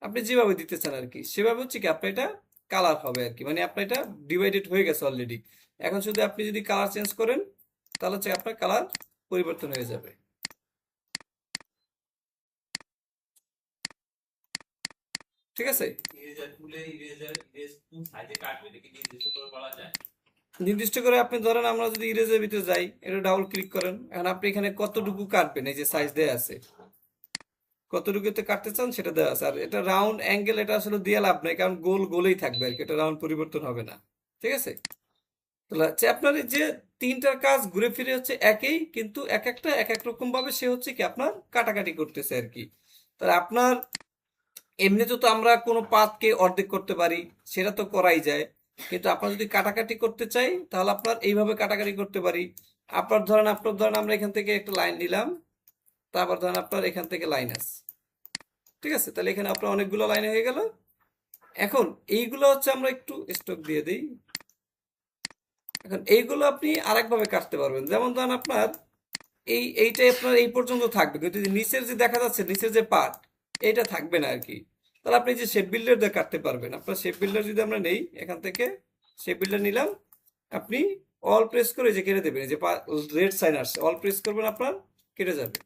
আপনি যেভাবে দিতে চান আর কি, সেভাবে হচ্ছে কি আপনার এটা কালার হবে আর কি। মানে আপনার এটা ডিভাইডেড হয়ে গেছে অলরেডি, এখন শুধু আপনি যদি কালার চেঞ্জ করেন তাহলে হচ্ছে আপনার কালার পরিবর্তন হয়ে যাবে। ঠিক আছে, নির্দিষ্ট করে আপনি ধরেন আমরা যদি ইরেজের ভিতরে যাই, এটা ডাবল ক্লিক করেন, এখন আপনি এখানে কতটুকু কাটবেন, এই যে সাইজ দেয়া আছে, কতটুকুতে কাটতে চান সেটা দেওয়া আছে। আর এটা রাউন্ড অ্যাঙ্গেল, এটা আসলে দিয়ে লাভ নাই, কারণ গোল গোলেই থাকবে আর কি, এটা রাউন্ড পরিবর্তন হবে না। ঠিক আছে, তাহলে হচ্ছে আপনার এই যে তিনটার কাজ ঘুরে ফিরে হচ্ছে একই, কিন্তু এক একটা এক এক রকম ভাবে সে হচ্ছে কি আপনার কাটাকাটি করতেছে আর কি। তাহলে আপনার এমনিতে তো আমরা কোনো পাতকে অর্ধেক করতে পারি, সেটা তো করাই যায়, কিন্তু আপনার যদি কাটাকাটি করতে চাই তাহলে আপনার এইভাবে কাটাকাটি করতে পারি। আপনার ধরেন আমরা এখান থেকে একটা লাইন নিলাম, তারপর ধরেন আপনার এখান থেকে লাইন আছে। ঠিক আছে, তাহলে এখানে আপনার অনেকগুলো লাইন হয়ে গেল। এখন এইগুলো হচ্ছে আমরা একটু স্টক দিয়ে দিই। এখন এইগুলো আপনি আরেকভাবে কাটতে পারবেন, যেমন ধরেন আপনার এইটাই আপনার এই পর্যন্ত থাকবে, কিন্তু যে নিচের যে দেখা যাচ্ছে নিচের যে পার্ট, এটা থাকবে না আর কি। তাহলে আপনি যে শেপ বিল্ডার দিয়ে কাটতে পারবেন। আপনার শেপ বিল্ডার যদি আমরা নেই, এখান থেকে শেপ বিল্ডার নিলাম, আপনি অল প্রেস করে যে কেটে দেবেন, এই যে রেড সাইন আসছে, অল প্রেস করবেন, আপনার কেটে যাবে।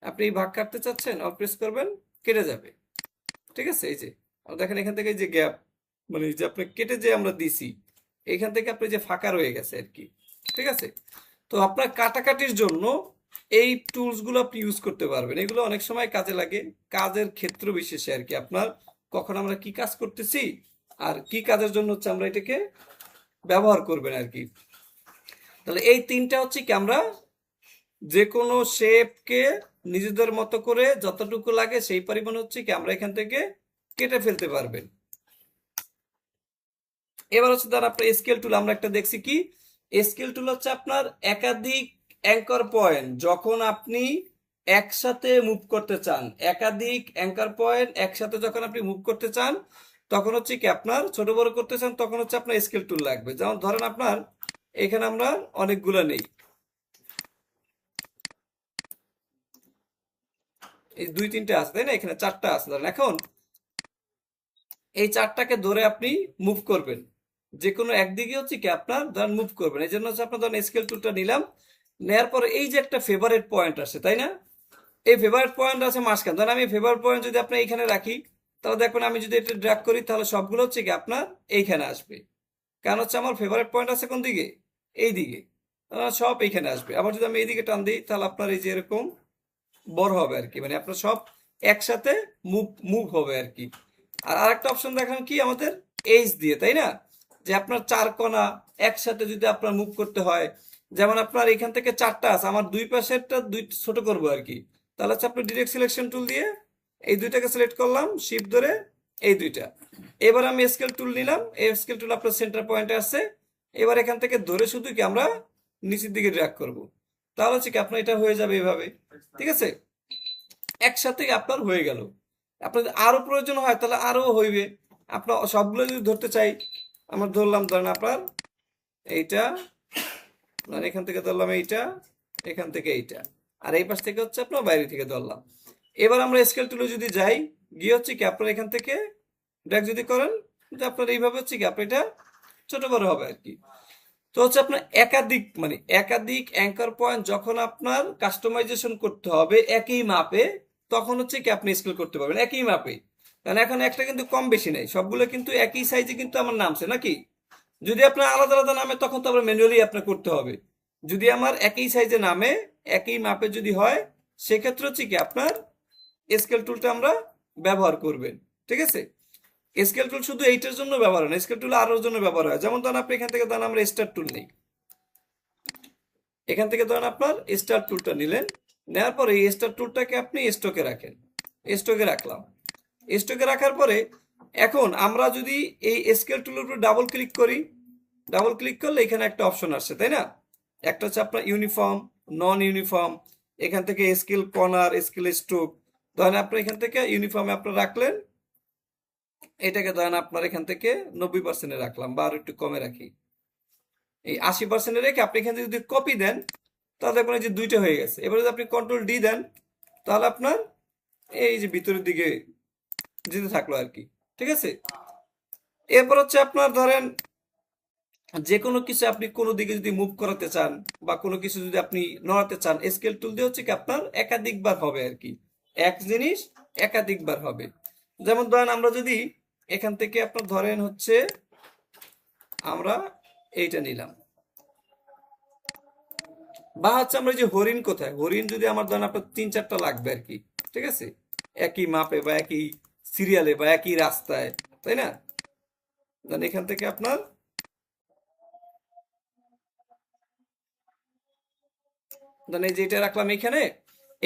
আপনি এই ভাগ কাটতে চাচ্ছেন, অল প্রেস করবেন, কেটে যাবে। ঠিক আছে, এই যে দেখেন এখান থেকে যে গ্যাপ, মানে যে আপনি কেটে যে আমরা দিছি, এখান থেকে আপনি যে ফাঁকা রয়ে গেছে আর কি। ঠিক আছে, তো আপনার কাটাকাটির জন্য এই টুলস গুলো আপনি ইউজ করতে পারবেন। এগুলো অনেক সময় কাজে লাগে, কাজের ক্ষেত্র বিশেষে আর কি। আপনার কখন আমরা কি কাজ করতেছি আর কি কাজের জন্য হচ্ছে আমরা এটাকে ব্যবহার করবেন আর কি। তাহলে এই তিনটা হচ্ছে কি আমরা যে কোনো শেপকে নিজেদের মতো করে যতটুকু লাগে সেই পরিমাণ হচ্ছে কি আমরা এখান থেকে কেটে ফেলতে পারবেন। এবার হচ্ছে ধর আপনার স্কেল টুল, আমরা একটা দেখছি কি, স্কেল টুল হচ্ছে আপনার একাধিক অ্যাঙ্কার পয়েন্ট যখন আপনি একসাথে মুভ করতে চান, একাধিক অ্যাঙ্কার পয়েন্ট একসাথে যখন আপনি মুভ করতে চান, তখন হচ্ছে কি আপনার ছোট বড় করতে চান, তখন হচ্ছে আপনার স্কেল টুল লাগবে। যেমন ধরেন আপনার এখানে আমরা অনেকগুলো নেই, এই 2-3টে আছে তাই না, এখানে 4টা আছে ধরেন। এখন এই চারটাকে ধরে আপনি মুভ করবেন, যে কোনো একদিকে হচ্ছে কি আপনার ধরেন মুভ করবেন। এই জন্য হচ্ছে আপনার ধরেন স্কেল টুলটা নিলাম, নেওয়ার পরে এই যে একটা ফেভারিট পয়েন্ট আসে তাই না, এই ফেভারিট পয়েন্ট আছে মাঝখানে, ধরেন আমি ফেভারিট পয়েন্ট যদি আপনি এইখানে রাখি, তাহলে দেখবেন আমি যদি এটা ড্র্যাগ করি তাহলে সবগুলো হচ্ছে কি আপনার এইখানে আসবে। কারণ হচ্ছে আমার ফেভারিট পয়েন্ট আছে কোন দিকে, এই দিকে, সব এইখানে আসবে। আবার যদি আমি এইদিকে টান দিই তাহলে আপনার এই যে এরকম বড় হবে আর কি, মানে আপনার সব একসাথে মুভ মুভ হবে আর কি। আর আরেকটা অপশন দেখেন কি আমাদের, এইচ দিয়ে তাই না, যে আপনার চার কোণা একসাথে যদি আপনার মুভ করতে হয়, যেমন আপনার এখান থেকে 4টা আছে, আমার দুই পাশেরটা দুই ছোট করবো আর কি। তাহলে হচ্ছে আপনি ডিরেক্ট সিলেকশন টুল দিয়ে এই দুইটাকে সিলেক্ট করলাম, শিফট ধরে এই দুইটা। এবার আমি স্কেল টুল নিলাম, এই স্কেল টুল আপনার সেন্টার পয়েন্টে আছে। এবার এখান থেকে ধরে শুধু কি আমরা নিচের দিকে ড্র্যাগ করব। তাহলে হচ্ছে কি আপনার এটা হয়ে যাবে এভাবে। ঠিক আছে, একসাথে আপনার হয়ে গেল। আপনার যদি আরো প্রয়োজন হয় তাহলে আরো হইবে। আপনার সবগুলো যদি ধরতে চাই, আমরা ধরলাম, ধরেন আপনার এইটা, মানে এখান থেকে ধরলাম এইটা, এখান থেকে এইটা, আর এই পাশ থেকে হচ্ছে আপনার বাইরে থেকে ধরলাম। এবার আমরা স্কেল টুলে যদি যাই, গিয়ে হচ্ছে কি আপনার এখান থেকে ড্র্যাগ যদি করেন, যে আপনার এইভাবে হচ্ছে কি আপনার এটা ছোট বড় হবে আর কি। তো হচ্ছে আপনার একাধিক, মানে একাধিক অ্যাঙ্কার পয়েন্ট যখন আপনার কাস্টমাইজেশন করতে হবে একই মাপে, তখন হচ্ছে কি আপনি স্কেল করতে পারবেন একই মাপে। কারণ এখন একটা কিন্তু কম বেশি নেই, সবগুলো কিন্তু একই সাইজে কিন্তু আমার নামছে নাকি। যদি আপনার আলাদা আলাদা নামে তখন তো আবার ম্যানুয়ালি আপনার করতে হবে। যদি আমার একই সাইজে নামে, একই মাপে যদি হয়, সেক্ষেত্রে হচ্ছে কি আপনার স্কেল টুলটা আমরা ব্যবহার করবেন। ঠিক আছে, স্কেল টুল শুধু এইটার জন্য ব্যবহার হয় না, স্কেল টুল আরোর জন্য ব্যবহার হয়। যেমন ধরেন আপনি এখান থেকে ধরেন আমরা স্টার টুল নেই, এখান থেকে ধরেন আপনার স্টার টুলটা নিলেন, নেওয়ার পরে এই স্টার টুলটাকে আপনি স্টকে রাখেন, স্টকে রাখলাম। স্টকে রাখার পরে এখন আমরা যদি এই স্কেল টুলের উপর ডাবল ক্লিক করি, ডাবল ক্লিক করলে এখানে একটা অপশন আসছে, তাই না? একটা হচ্ছে আপনার ইউনিফর্ম, নন ইউনিফর্ম, এখান থেকে স্কেল কর্নার, স্কেল স্ট্রোক। ধরেন আপনি এখান থেকে ইউনিফর্মে আপনার রাখলেন, এটাকে ধরেন আপনার এখান থেকে 90% রাখলাম, বা আরো একটু কমে রাখি, এই 80% রেখে আপনি এখানে যদি কপি দেন, তাহলে দেখবেন এই যে দুইটা হয়ে গেছে। এবার যদি আপনি কন্ট্রোল ডি দেন, তাহলে আপনার এই যে ভিতরের দিকে যেতে থাকলো আর কি। ঠিক আছে, এরপর হচ্ছে আপনার ধরেন যে কোনো কিছু আপনি কোনো দিকে যদি মুভ করাতে চান, বা কোনো কিছু যদি আপনি নড়াতে চান, স্কেল টুল দিয়ে হচ্ছে কি আপনার একাধিকবার হবে আর কি, এক জিনিস একাধিকবার হবে। যেমন ধরেন আমরা যদি এখান থেকে আপনার ধরেন হচ্ছে আমরা এইটা নিলাম, বা হচ্ছে আমরা এই যে হরিণ, কোথায় হরিণ যদি আমার ধরেন আপনার 3-4টা লাগবে আর কি। ঠিক আছে, একই মাপে বা একই সিরিয়ালে বা একই রাস্তায়, তাই না? দেন এখান থেকে আপনার দেন এই যে এটা রাখলাম এখানে।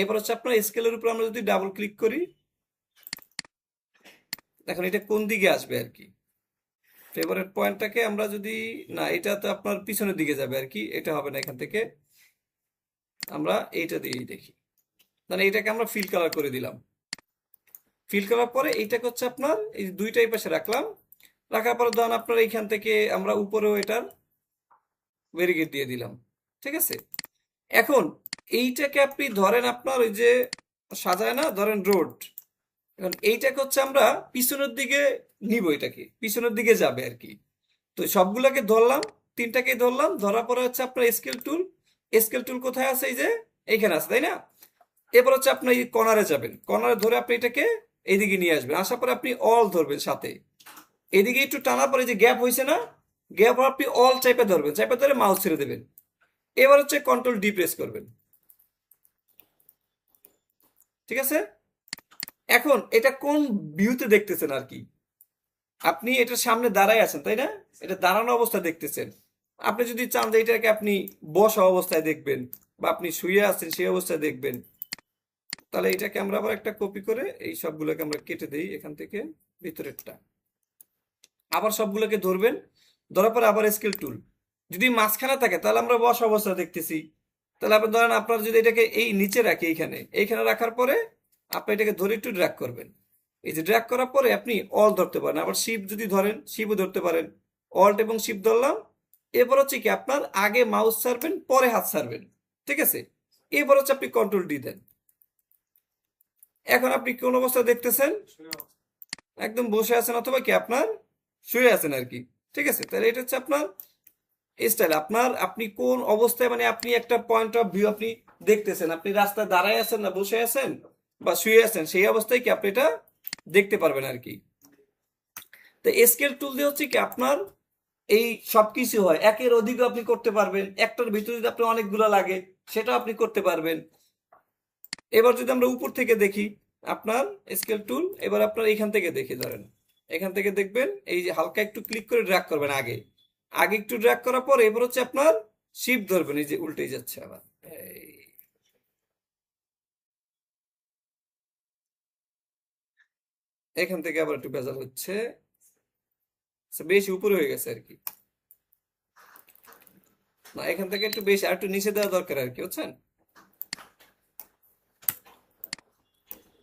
এবার হচ্ছে আপনার স্কেলের উপর আমরা যদি ডাবল ক্লিক করি, এখন এটা কোন দিকে আসবে আর কি, ফেভারিট পয়েন্টটাকে আমরা যদি, না এটা তো আপনার পিছনের দিকে যাবে আর কি, এটা হবে না। এখান থেকে আমরা এইটা দিয়েই দেখি, মানে এটাকে আমরা ফিল কালার করে দিলাম। ফিল করার পরে এইটাকে হচ্ছে আপনার এই দুইটাই পাশে রাখলাম। রাখার পরে ধরেন আপনার এইখান থেকে আমরা উপরেও এটার ব্যারিকেড দিয়ে দিলাম। ঠিক আছে, এখন এইটাকে আপনি ধরেন আপনার ওই যে সাজায় না, ধরেন রোড, এখন এইটাকে হচ্ছে আমরা পিছনের দিকে নিব, এটাকে পিছনের দিকে যাবে আর কি। তো সবগুলোকে ধরলাম, তিনটাকেই ধরলাম, ধরার পরে হচ্ছে আপনার স্কেল টুল, স্কেল টুল কোথায় আছে, এই যে এইখানে আছে, তাই না? এবার হচ্ছে আপনি এই কর্নারে যাবেন, কর্নারে ধরে আপনি এটাকে এইদিকে নিয়ে আসবেন, আসার পরে আপনি অল ধরবেন সাথে, এদিকে একটু টানার পরে যে গ্যাপ হয়েছে না, গ্যাপ আপনি অল চাইপে ধরবেন, চাইপে ধরে মাউস ছেড়ে দেবেন। এবার হচ্ছে কন্ট্রোল ডি প্রেস করবেন। ঠিক আছে, এখন এটা কোন ভিউতে দেখতেছেন আর কি, আপনি এটার সামনে দাঁড়ায় আছেন, তাই না? এটা দাঁড়ানো অবস্থা দেখতেছেন। আপনি যদি চান যে এটাকে আপনি বসা অবস্থায় দেখবেন, বা আপনি শুয়ে আছেন সেই অবস্থায় দেখবেন, তাহলে এটাকে আমরা আবার একটা কপি করে এই সবগুলোকে আমরা কেটে দিই এখান থেকে, ভিতরেরটা আবার সবগুলোকে ধরবেন। ধরার পরে আবার স্কেল টুল, যদি মাঝখানে থাকে তাহলে আমরা বসা অবস্থা দেখতেছি। তাহলে আপনি ধরেন আপনার যদি এটাকে এই নিচে রাখি, এইখানে এইখানে রাখার পরে আপনি এটাকে ধরে একটু ড্র্যাগ করবেন। এই যে ড্র্যাগ করার পরে আপনি অল ধরতে পারেন, আবার শিফট যদি ধরেন শিফটও ধরতে পারেন। অল্ট এবং শিফট ধরলাম। এরপর হচ্ছে কি আপনার আগে মাউস ছাড়বেন, পরে হাত ছাড়বেন। ঠিক আছে, এরপর হচ্ছে আপনি কন্ট্রোল ডি দেন। এখন আপনি কোন অবস্থা দেখতেছেন, একদম বসে আছেন অথবা কি আপনার শুয়ে আছেন আর কি। ঠিক আছে, তাহলে এটা হচ্ছে আপনার স্টাইল। আপনার আপনি কোন অবস্থায়, মানে আপনি একটা পয়েন্ট অফ ভিউ আপনি দেখতেছেন, আপনি রাস্তায় দাঁড়ায় আছেন না বসে আছেন বা শুয়ে আছেন, সেই অবস্থায় কি আপনি এটা দেখতে পারবেন আর কি। তো স্কেল টুল দিয়ে হচ্ছে কি আপনার এই সবকিছু হয়, একের অধিকও আপনি করতে পারবেন, একটার ভিতরে যদি আপনার অনেকগুলো লাগে সেটাও আপনি করতে পারবেন। এবার যদি আমরা উপর থেকে দেখি আপনার স্কেল টুল, এবার আপনার এখান থেকে দেখে ধরেন, এখান থেকে দেখবেন এই যে হালকা একটু ক্লিক করে ড্র্যাগ করবেন, আগে আগে একটু ড্র্যাগ করার পর এবার হচ্ছে আপনার শিফট ধরবেন, এই যে উল্টে যাচ্ছে আবার। এখান থেকে আবার একটু ভেজাল হচ্ছে, বেশি উপরে হয়ে গেছে আর কি। না, এখান থেকে একটু বেশি, আর একটু নিচে দেওয়া দরকার আর কি, বুঝছেন?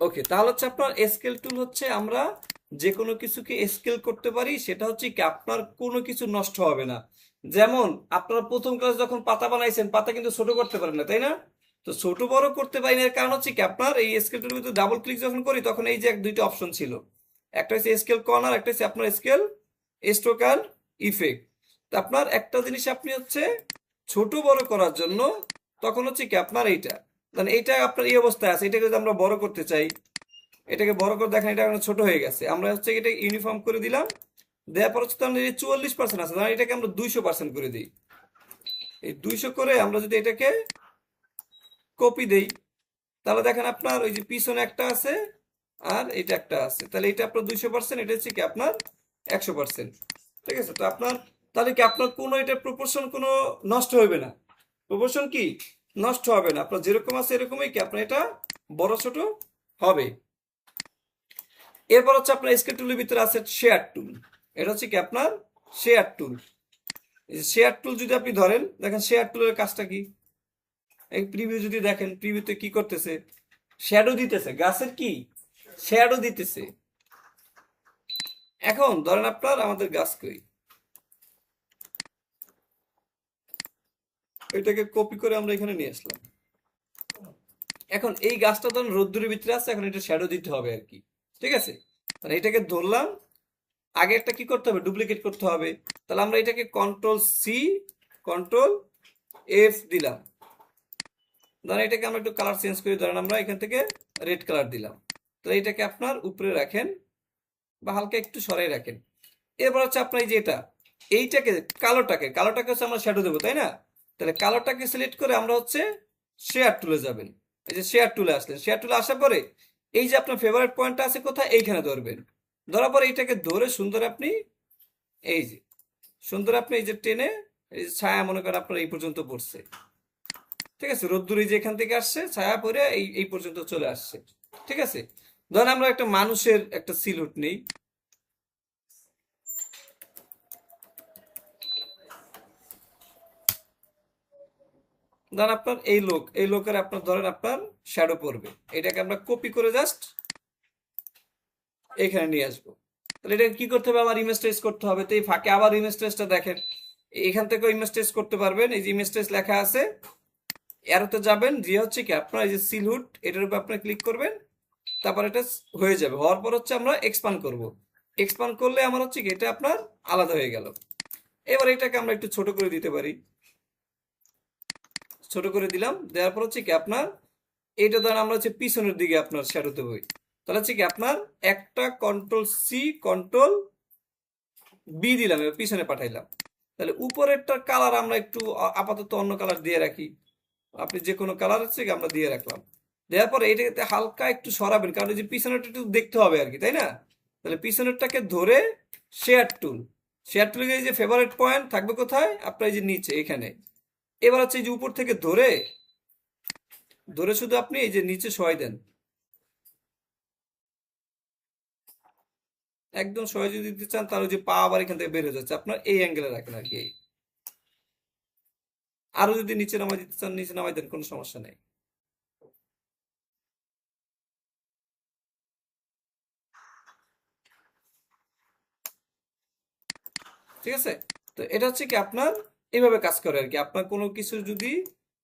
ওকে, তাহলে হচ্ছে আপনার স্কেল টুল হচ্ছে আমরা যে কোনো কিছুকে স্কেল করতে পারি, সেটা হচ্ছে কি আপনার কোনো কিছু নষ্ট হবে না। যেমন আপনারা প্রথম ক্লাস যখন পাতা বানাইছেন, পাতা কিন্তু ছোট করতে পারেন না, তাই না? তো ছোট বড় করতে পারি না, এর কারণ হচ্ছে কি আপনার এই স্কেল টুলের ভিতরে ডাবল ক্লিক যখন করি তখন এই যে দুইটা অপশন ছিল, একটা হচ্ছে স্কেল কর্নার, একটা হচ্ছে আপনার স্কেল স্ট্রোক আর ইফেক্ট। তো আপনার একটা জিনিস আপনি হচ্ছে ছোট বড় করার জন্য তখন হচ্ছে কি আপনার এইটা, মানে এইটা আপনার এই অবস্থায় আছে, এটাকে যদি আমরা বড় করতে চাই, এটাকে বড় করে দেখেন, এটা এখন ছোট হয়ে গেছে, আমরা হচ্ছে এটা ইউনিফর্ম করে দিলাম। দেওয়ার পর হচ্ছে তার 44% আছে, তাহলে এটাকে আমরা 200% করে দিই। এই 200 করে আমরা যদি এটাকে কপি দেই, তাহলে দেখেন আপনার ওই যে পিছনে একটা আছে আর এটা একটা আছে, তাহলে এটা আপনার 200%, এটা হচ্ছে কি আপনার 100%। ঠিক আছে? তো আপনার তাহলে কি আপনার কোনো এটা প্রপোর্শন কোনো নষ্ট হবে না, প্রপোর্শন কি নষ্ট হবে না, আপনার যেরকম আছে এরকমই কি আপনার এটা বড় ছোট হবে। এরপর হচ্ছে আপনার স্কেল টুলের ভিতরে আছে শেয়ার টুল, এটা হচ্ছে কি আপনার শেয়ার টুল। শেয়ার টুল যদি আপনি ধরেন, দেখেন শেয়ার টুলের কাজটা কি, এই প্রিভিউ যদি দেখেন, প্রিভিউতে কি করতেছে, শ্যাডো দিতেছে, গাছের কি শ্যাডো দিতেছে। এখন ধরেন আপনার আমাদের গাছ কই, এটাকে কপি করে আমরা এখানে নিয়ে আসলাম। এখন এই গাছটা ধরেন রোদ্দুরের ভিতরে আছে, এখন এটা শ্যাডো দিতে হবে আর কি। ঠিক আছে? তাহলে এটাকে ধরলাম, আগে একটা কি করতে হবে, ডুপ্লিকেট করতে হবে। তাহলে আমরা এটাকে কন্ট্রোল সি কন্ট্রোল এফ দিলাম। ধরেন এটাকে আমরা একটু কালার চেঞ্জ করি, ধরেন আমরা এখান থেকে রেড কালার দিলাম। তো এটাকে আপনার উপরে রাখেন বা হালকা একটু সরাই রাখেন। এরপর হচ্ছে আপনার এই যে এইটাকে কালোটাকে হচ্ছে আমরা শ্যাডো দেবো, তাই না? তাহলে কালোটাকে সিলেক্ট করে আমরা হচ্ছে শেয়ার টুলে যাবেন। এই যে শেয়ার টুলে আসলেন, শেয়ার টুলে আসার পরে এই যে আপনার ফেভারিট পয়েন্টটা আছে কোথায়, এইখানে ধরবেন। ধরার পরে এইটাকে ধরে সুন্দর আপনি এই যে সুন্দর আপনি এই যে টেনে, এই যে ছায়া মনে করেন আপনার এই পর্যন্ত পড়ছে। ঠিক আছে? রোদ্দুর এই যে এখান থেকে আসছে, ছায়া পড়ে এই এই পর্যন্ত চলে আসছে। ঠিক আছে? ধরেন আমরা একটা মানুষের একটা সিলুট নেই, ধরেন আপনার এই লোকের আপনার ধরেন আপনার শ্যাডো পড়বে, এটাকে আমরা কপি করে জাস্ট এখানে নিয়ে আসবো। তাহলে এটা কি করতে হবে, আবার ইমেজ ট্রেস করতে হবে। তো এই ফাঁকে আবার ইমেজ ট্রেসটা দেখেন, এখান থেকে ইমেজ ট্রেস করতে পারবেন, এই যে ইমেজ ট্রেস লেখা আছে, এরোতে যাবেন, যে হচ্ছে কি আপনার এই যে সিলহুড, এটার উপর আপনি ক্লিক করবেন, তারপর এটা হয়ে যাবে। হওয়ার পর হচ্ছে আমরা এক্সপান্ড করব, এক্সপান্ড করলে আমার হচ্ছে কি এটা আপনার আলাদা হয়ে গেল। এবার এটাকে আমরা একটু ছোট করে দিতে পারি, ছোট করে দিলাম। দেওয়ার পর হচ্ছে কি আপনার এইটা ধরেন আমরা হচ্ছে পিছনের দিকে আপনার শ্যাডো দেবো, তাহলে হচ্ছে কি আপনার একটা কন্ট্রোল সি কন্ট্রোল বি দিলাম, এবার পিছনে পাঠাইলাম। তাহলে উপরেরটার কালার আমরা একটু আপাতত অন্য কালার দিয়ে রাখি, আপনি যে কোনো কালার হচ্ছে কি আমরা দিয়ে রাখলাম। দেওয়ার পরে এটাকে হালকা একটু সরাবেন, কারণ এই যে পিছনেরটা একটু দেখতে হবে আর কি, তাই না? তাহলে পিছনেরটাকে ধরে শেয়ার টুল, শেয়ার টুলে এই যে ফেভারিট পয়েন্ট থাকবে কোথায় আপনার এই যে নিচে এখানে। এবার হচ্ছে এই যে উপর থেকে ধরে ধরে শুধু আপনি এই যে নিচে সরাই দেন, একদম সরাই যদি দিতে চান, তাহলে যে পা আবার এখান থেকে বের হয়ে যাচ্ছে, আপনার এই অ্যাঙ্গেলে রাখেন আর কি। আরো যদি নিচে নামাই দিতে চান, নিচে নামাই দেন, কোনো সমস্যা নেই। ঠিক আছে? তো এটা হচ্ছে কি আপনার এইভাবে কাজ করে আর কি। আপনার কোনো কিছু যদি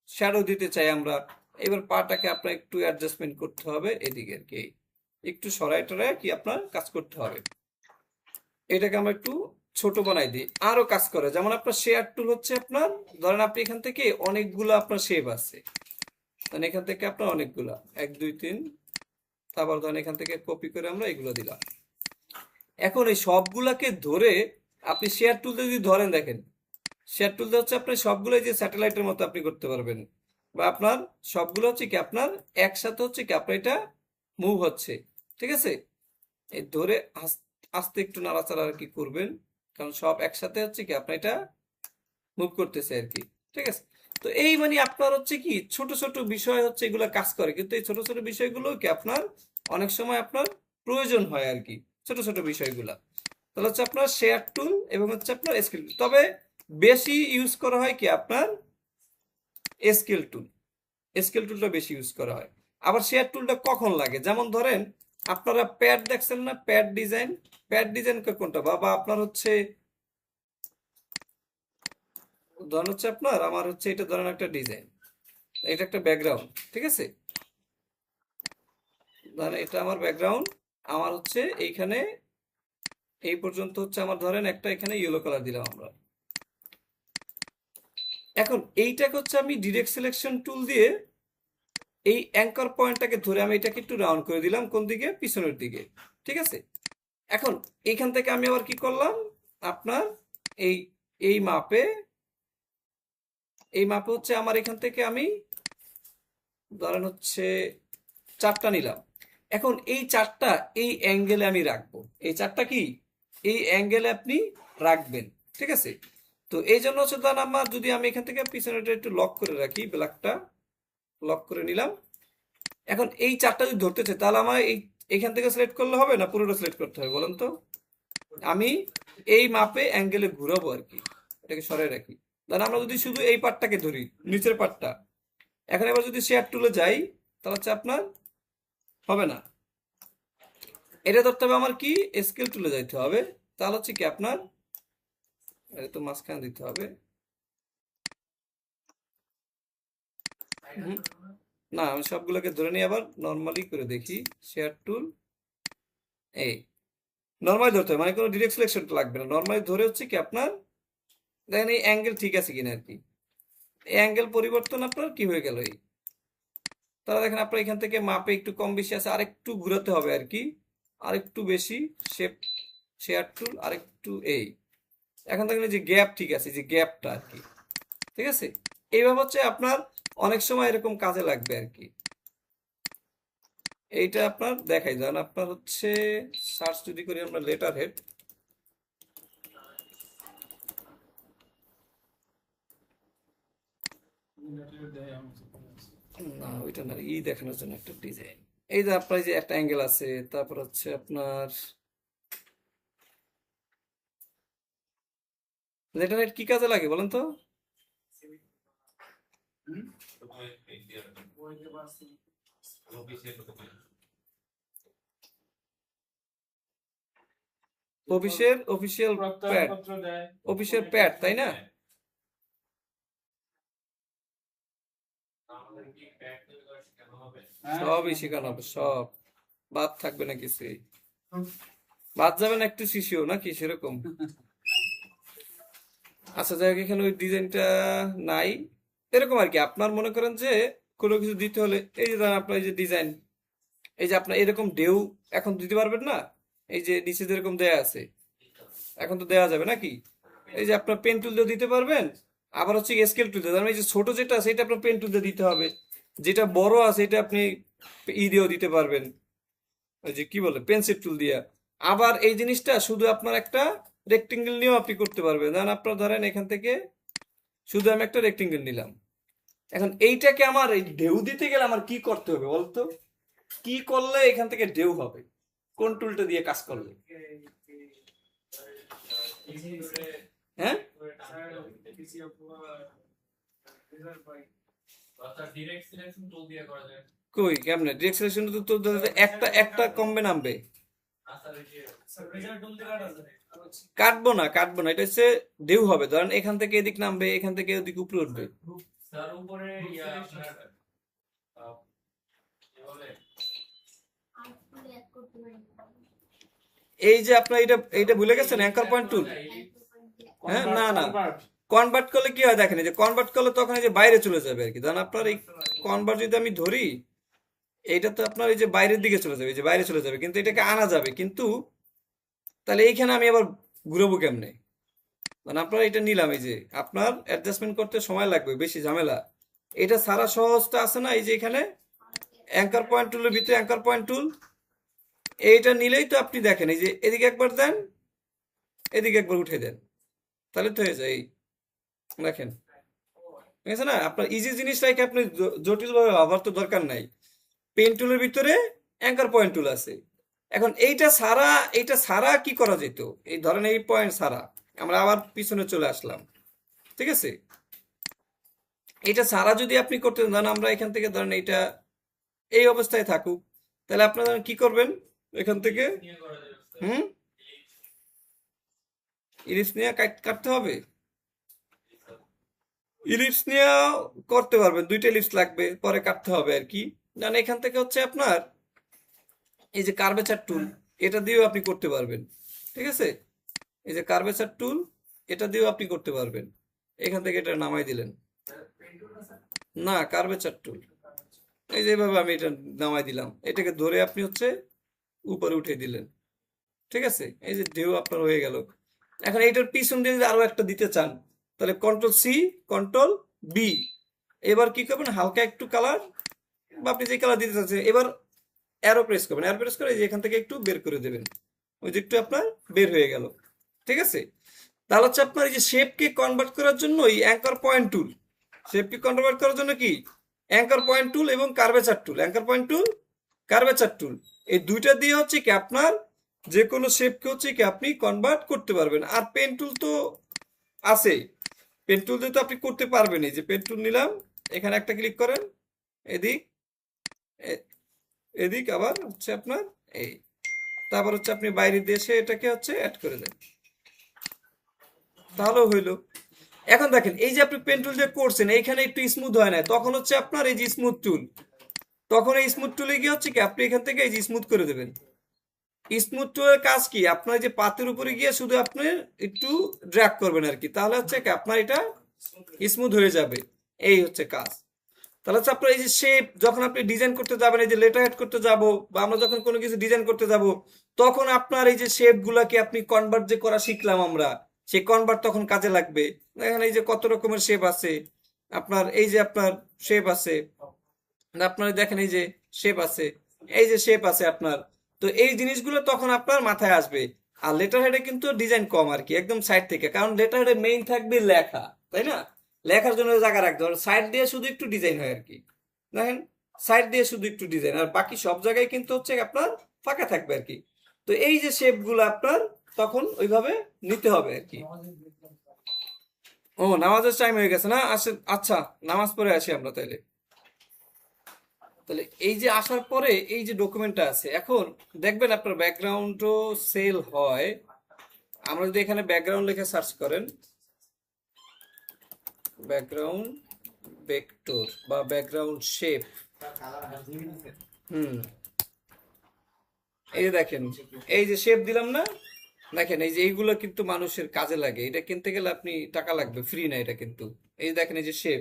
শ্যাডো দিতে চাই আমরা, এবার পাটাকে আপনার একটু অ্যাডজাস্টমেন্ট করতে হবে এদিকে আর কি, একটু সরাই টরাই কি আপনার কাজ করতে হবে। এটাকে আমরা একটু ছোট বানাই দিই, আরো কাজ করে। যেমন আপনার শেয়ার টুল হচ্ছে আপনার, ধরেন আপনি এখান থেকে অনেকগুলো আপনার শেপ আছে, মানে এখান থেকে আপনার অনেকগুলা 1 2 3, তারপর ধরেন এখান থেকে কপি করে আমরা এগুলো দিলাম। এখন এই সবগুলাকে ধরে আপনি শেয়ার টুলতে যদি ধরেন, দেখেন শেয়ার টুলতে হচ্ছে আপনি সবগুলো যে স্যাটেলাইটের মতো আপনি করতে পারবেন, বা আপনার সবগুলো হচ্ছে কি আপনার একসাথে হচ্ছে কি আপনার এটা মুভ হচ্ছে। ঠিক আছে? এই ধরে আস্তে একটু নাড়াচাড়া আর কি করবেন, কারণ সব একসাথে হচ্ছে কি আপনার এটা মুভ করতেছে আর কি। ঠিক আছে? তো এই মানে আপনার হচ্ছে কি ছোট ছোট বিষয় হচ্ছে এগুলো কাজ করে, কিন্তু এই ছোট ছোট বিষয়গুলো কি আপনার অনেক সময় আপনার প্রয়োজন হয় আর কি, ছোট ছোট বিষয়গুলা। তাহলে হচ্ছে আপনার শেয়ার টুল এবং হচ্ছে আপনার স্কেল টুল, তবে বেশি ইউজ করা হয় কি আপনার স্কেল টুল। স্কেল টুলটা বেশি ইউজ করা হয়। আবার শেয়ার টুলটা কখন লাগে, যেমন ধরেন আপনারা প্যাড দেখছেন না, প্যাড ডিজাইন কোনটা, বা আপনার হচ্ছে ধরেন হচ্ছে আপনার আমার হচ্ছে এটা ধরেন একটা ডিজাইন, এটা একটা ব্যাকগ্রাউন্ড, ঠিক আছে? ধরেন এটা আমার ব্যাকগ্রাউন্ড, আমার হচ্ছে এইখানে এই পর্যন্ত হচ্ছে আমার ধরেন একটা এখানে ইয়েলো কালার দিলাম আমরা। এখন এইটাকে হচ্ছে আমি ডিরেক্ট সিলেকশন টুল দিয়ে এই অ্যাঙ্কর পয়েন্টটাকে ধরে আমি এটাকে একটু রাউন্ড করে দিলাম কোন দিকে, পিছনের দিকে, ঠিক আছে? এখন এইখান থেকে আমি আবার কি করলাম, আপনার এই এই মাপে হচ্ছে আমার এখান থেকে আমি ধরেন হচ্ছে চারটা নিলাম। এখন এই চারটা এই অ্যাঙ্গেলে আমি রাখবো, এই চারটা কি এই অ্যাঙ্গেলে আপনি রাখবেন, ঠিক আছে? তো এই জন্য হচ্ছে ধরেন আমার যদি আমি এখান থেকে পিছনেটা একটু লক করে রাখি, ব্ল্যাকটা লক করে নিলাম। এখন এই চারটা যদি ধরতে চাই তাহলে আমার এখান থেকে সিলেক্ট করলে হবে না, পুরোটা সিলেক্ট করতে হবে বলেন তো? আমি এই মাপে অ্যাঙ্গেলে ঘুরাবো আর কি, এটাকে সরাই রাখি। ধরেন আমরা যদি শুধু এই পার্টটাকে ধরি, নিচের পার্টটা, এখন এবার যদি শেয়ার টুলে যাই তাহলে হচ্ছে আপনার হবে না, এটা ধরতে হবে আমার কি স্কেল টুলে যাইতে হবে। তাহলে হচ্ছে কি আপনার এটা তো মাঝখানে দিতে হবে। হুম, না আমি সবগুলোকে ধরে নিয়ে আবার নর্মালি করে দেখি। শেয়ার টুল এই নর্মালি ধরতে হবে, মানে কোনো ডিরেক্ট সিলেকশন লাগবে না, নর্মালি ধরে হচ্ছে কি আপনার দেখেন এই অ্যাঙ্গেল ঠিক আছে কিনা আর কি। এই অ্যাঙ্গেল পরিবর্তন আপনার কি হয়ে গেল এই, তাহলে দেখেন আপনার এখান থেকে মাপে একটু কম বেশি আছে, আরেকটু ঘুরাতে হবে আর কি, আরেকটু বেশি শেপ, শেয়ার টুল আরেকটু এই, এখন দেখেন এই যে গ্যাপ ঠিক আছে, যে গ্যাপটা আর কি, ঠিক আছে? এইভাবে হচ্ছে আপনার অনেক সময় এরকম কাজে লাগবে আর কি। এইটা আপনার দেখাই যান, আপনার হচ্ছে সার্চ যদি করি আমরা লেটার হেড, না ওইটা না, দেখানোর জন্য একটা ডিজাইন। এই যে আপনার এই যে একটা অ্যাঙ্গেল আছে, তারপর হচ্ছে আপনার লেটার হেড কি কাজে লাগে বলেন তো? অফিসিয়াল প্যাড, অফিসিয়াল প্যাড তাই না? সবই শেখানো হবে, সব বাদ থাকবে না কিছুই, বাদ যাবে না একটু শিশিও নাকি সেরকম। আচ্ছা যাই হোক, এখানে ওই ডিজাইনটা নাই, এরকম আর কি। আপনার মনে করেন যে কোনো কিছু দিতে হলে এই যে ধরেন আপনার এই যে ডিজাইন, এই যে আপনার এরকম ঢেউ এখন দিতে পারবেন না, এই যে নিচে যেরকম দেয়া আছে এখন তো দেওয়া যাবে নাকি, এই যে আপনার পেন টুল দিয়ে দিতে পারবেন। আবার হচ্ছে স্কেল টুল দিয়ে, এই যে ছোট যেটা আছে এটা আপনার পেন টুল দিয়ে দিতে হবে, যেটা বড় আছে এটা আপনি দিয়েও দিতে পারবেন, ওই যে কি বলে পেন্সিল টুল দিয়া। আবার এই জিনিসটা শুধু আপনার একটা রেক্টেঙ্গেল নিয়েও আপনি করতে পারবেন, ধরেন আপনার ধরেন এখান থেকে শুধু আমি একটা রেক্টেঙ্গেল নিলাম। এখন এইটাকে আমার এই ঢেউ দিতে গেলে আমার কি করতে হবে বলতো, কি করলে এখান থেকে ঢেউ হবে, কোন টুলটা দিয়ে কাজ করলে? হ্যাঁ, কই কেমনে ডিরেক্ট সিলেকশন তো একটা একটা কমবে নামবে, কাটবো না, এটা হচ্ছে ঢেউ হবে, ধরেন এখান থেকে এদিক নামবে, এখান থেকে ওদিক উপরে উঠবে। এই যে আপনার এটা এইটা ভুলে গেছেন অ্যাঙ্কার পয়েন্ট টুল। হ্যাঁ, না না, কনভার্ট করলে কি হয় দেখেন, এই যে কনভার্ট করলে তখন এই যে বাইরে চলে যাবে আর কি, ধরেন আপনার এই কনভার্ট যদি আমি ধরি, এইটা তো আপনার এই যে বাইরের দিকে চলে যাবে, এই যে বাইরে চলে যাবে, কিন্তু এটাকে আনা যাবে, কিন্তু তাহলে এইখানে আমি আবার ঘুরাবো কেমনে? মানে আপনার এটা নিলাম, এই যে আপনার অ্যাডজাস্টমেন্ট করতে সময় লাগবে, বেশি ঝামেলা। এটা সারা সহজটা আছে না, এই যে এখানে অ্যাঙ্কার পয়েন্ট টুলের ভিতরে অ্যাঙ্কার পয়েন্ট টুল, এইটা নিলেই তো আপনি দেখেন এই যে এদিকে একবার দেন, এদিকে একবার উঠে দেন, তাহলে তো হয়ে যায়। এই দেখেন ঠিক আছে না? আপনার ইজি জিনিসটাকে আপনি জটিল ভাবে ভাবার তো দরকার নাই। পেন টুলের ভিতরে অ্যাঙ্কার পয়েন্ট টুল আছে। এখন এইটা ছাড়া কি করা যেত? এই ধরেন এই পয়েন্ট ছাড়া আমরা আবার পিছনে চলে আসলাম, ঠিক আছে? এটা ছাড়া যদি আপনি করতে চান, আমরা এখান থেকে ধরেন এইটা এই অবস্থায় থাকুক, তাহলে আপনারা কি করবেন এখান থেকে? হুম, ইলিপস নিয়ে কাটতে হবে। ইলিপস নিয়ে করতে পারবেন, দুইটা ইলিপস লাগবে, পরে কাটতে হবে আর কি। কারণ এখান থেকে হচ্ছে আপনার এই যে কার্ভেচার টুল, এটা দিয়েও আপনি করতে পারবেন, ঠিক আছে? এই যে কার্ভেচার টুল, এটা দিয়েও আপনি করতে পারবেন। এখান থেকে এটা নামাই দিলেন, না কার্ভেচার টুল, এই যে এইভাবে আমি এটা নামাই দিলাম, এটাকে ধরে আপনি হচ্ছে উপরে উঠে দিলেন, ঠিক আছে? এই যে ঢেউ আপনার হয়ে গেল। এখন এইটার পিছন দিয়ে যদি আরো একটা দিতে চান, তাহলে কন্ট্রোল সি, কন্ট্রোল বি, এবার কি করবেন, হালকা একটু কালার বা আপনি যে কালার দিতে চাচ্ছেন, এবার অ্যারো প্রেস করবেন, অ্যারো প্রেস করে এই যে এখান থেকে একটু বের করে দেবেন, ওই যে একটু আপনার বের হয়ে গেল, ঠিক আছে? তাহলে হচ্ছে আপনার এই যে শেপকে কনভার্ট করার জন্য এই অ্যাঙ্কার পয়েন্ট টুল, শেপকে কনভার্ট করার জন্য কি অ্যাঙ্কার পয়েন্ট টুল এবং কার্ভেচার টুল, অ্যাঙ্কার পয়েন্ট টুল, কার্ভেচার টুল, এই দুইটা দিয়ে হচ্ছে কি আপনার যে কোনো শেপকে হচ্ছে কি আপনি কনভার্ট করতে পারবেন। আর পেন টুল তো আছেই, পেন টুল দিয়ে তো আপনি করতে পারবেন। এই যে পেন টুল নিলাম, এখানে একটা ক্লিক করেন, এদিক এ- এদিক আবার হচ্ছে আপনার এই, তারপর হচ্ছে আপনি বাইরে দেশে এটাকে হচ্ছে অ্যাড করে দেন, তাহলেও হইলো। এখন দেখেন এই যে আপনি পেন টুল দিয়ে করছেন, এইখানে একটু স্মুথ হয় না, তখন হচ্ছে আপনার এই যে স্মুথ টুল, তখন এই স্মুথ টুলে গিয়ে হচ্ছে কি আপনি এখান থেকে এই যে স্মুথ করে দেবেন। স্মুথ টুলের কাজ কি, আপনার যে পাতের উপরে গিয়ে শুধু আপনি একটু ড্র্যাগ করবেন আর কি, তাহলে হচ্ছে কি আপনার এটা স্মুথ হয়ে যাবে, এই হচ্ছে কাজ। তাহলে হচ্ছে আপনার এই যে শেপ, যখন আপনি ডিজাইন করতে যাবেন, এই যে লেটার হেড করতে যাব বা আমরা যখন কোনো কিছু ডিজাইন করতে যাব, তখন আপনার এই যে শেপ গুলাকে আপনি কনভার্ট যে করা শিখলাম আমরা, সেই কনভার্ট তখন কাজে লাগবে। দেখেন এই যে কত রকমের শেপ আছে আপনার, এই যে আপনার শেপ আছে, আপনার দেখেন এই যে শেপ আছে, এই যে শেপ আছে আপনার। তো এই জিনিসগুলো তখন আপনার মাথায় আসবে। আর লেটার হেডে কিন্তু ডিজাইন কম আর কি, একদম সাইড থেকে, কারণ লেটার হেডে মেইন থাকবে লেখা, তাই না? লেখার জন্য জায়গা রাখতে হবে, সাইড দিয়ে শুধু একটু ডিজাইন হয় আর কি। দেখেন সাইড দিয়ে শুধু একটু ডিজাইন, আর বাকি সব জায়গায় কিন্তু হচ্ছে আপনার ফাঁকা থাকবে আর কি। তো এই যে শেপ গুলো আপনার তখন ওইভাবে নিতে হবে আর কি। ও, নামাজের টাইম হয়ে গেছে না? আসে, আচ্ছা, নামাজ পড়ে আসি আমরা তাইলে। তাহলে এই যে আসার পরে এই যে ডকুমেন্টটা আছে, এখন দেখবেন আপনার ব্যাকগ্রাউন্ডও সেল হয়। আমরা যদি এখানে ব্যাকগ্রাউন্ড লিখে সার্চ করেন, ব্যাকগ্রাউন্ড ভেক্টর বা ব্যাকগ্রাউন্ড শেপ, হুম, এই যে দেখেন এই যে শেপ দিলাম না, দেখেন এই যে এইগুলো কিন্তু মানুষের কাজে লাগে, এটা কিনতে গেলে আপনি টাকা লাগবে, ফ্রি না এটা কিন্তু। এই যে দেখেন এই যে শেপ,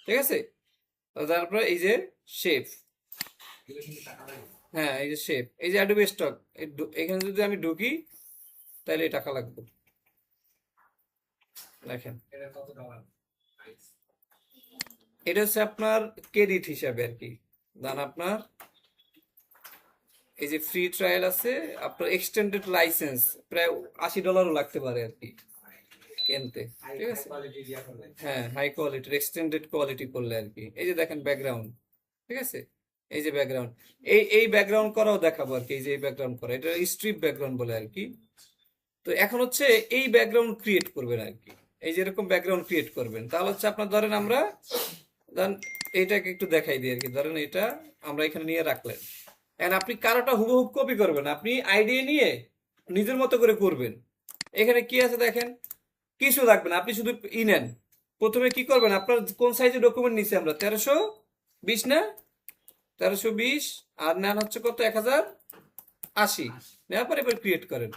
ঠিক আছে? তারপরে এই যে শেপ, হ্যাঁ এই যে শেপ, এই যে অ্যাডোবি স্টক, এখানে যদি আমি ঢুকি তাহলে টাকা লাগবে। দেখেন এটা হচ্ছে আপনার ক্রেডিট হিসাবে আর কি, দেন আপনার এই যে ফ্রি ট্রায়াল আছে, আপনার এক্সটেন্ডেড লাইসেন্স প্রায় $80 লাগতে পারে আর কি কিনতে, ঠিক আছে? হ্যাঁ, হাই কোয়ালিটির এক্সটেন্ডেড কোয়ালিটি করলে আর কি। এই যে দেখেন ব্যাকগ্রাউন্ড, ঠিক আছে? এই যে ব্যাকগ্রাউন্ড, এই ব্যাকগ্রাউন্ড করাও দেখাবো আর কি। এই যে এই ব্যাকগ্রাউন্ড করা, এটা স্ট্রিপ ব্যাকগ্রাউন্ড বলে আর কি। তো এখন হচ্ছে এই ব্যাকগ্রাউন্ড ক্রিয়েট করবেন আর কি, এই যে এরকম ব্যাকগ্রাউন্ড ক্রিয়েট করবেন। তাহলে হচ্ছে আপনার ধরেন আমরা ধরেন এইটাকে একটু দেখাই দিই আর কি, ধরেন এটা আমরা এখানে নিয়ে রাখলেন। এখন আপনি কারোটা হুবহুব কপি করবেন, আপনি আইডিয়া নিয়ে নিজের মতো করে করবেন। এখানে কি আছে দেখেন, কিছু লাগবে না, আপনি শুধু নেন। প্রথমে কি করবেন, আপনার কোন সাইজের ডকুমেন্ট নিছি আমরা, 1320 না, 1320, আর নেন হচ্ছে কত, 1080, নেওয়ার পর এবার ক্রিয়েট করেন।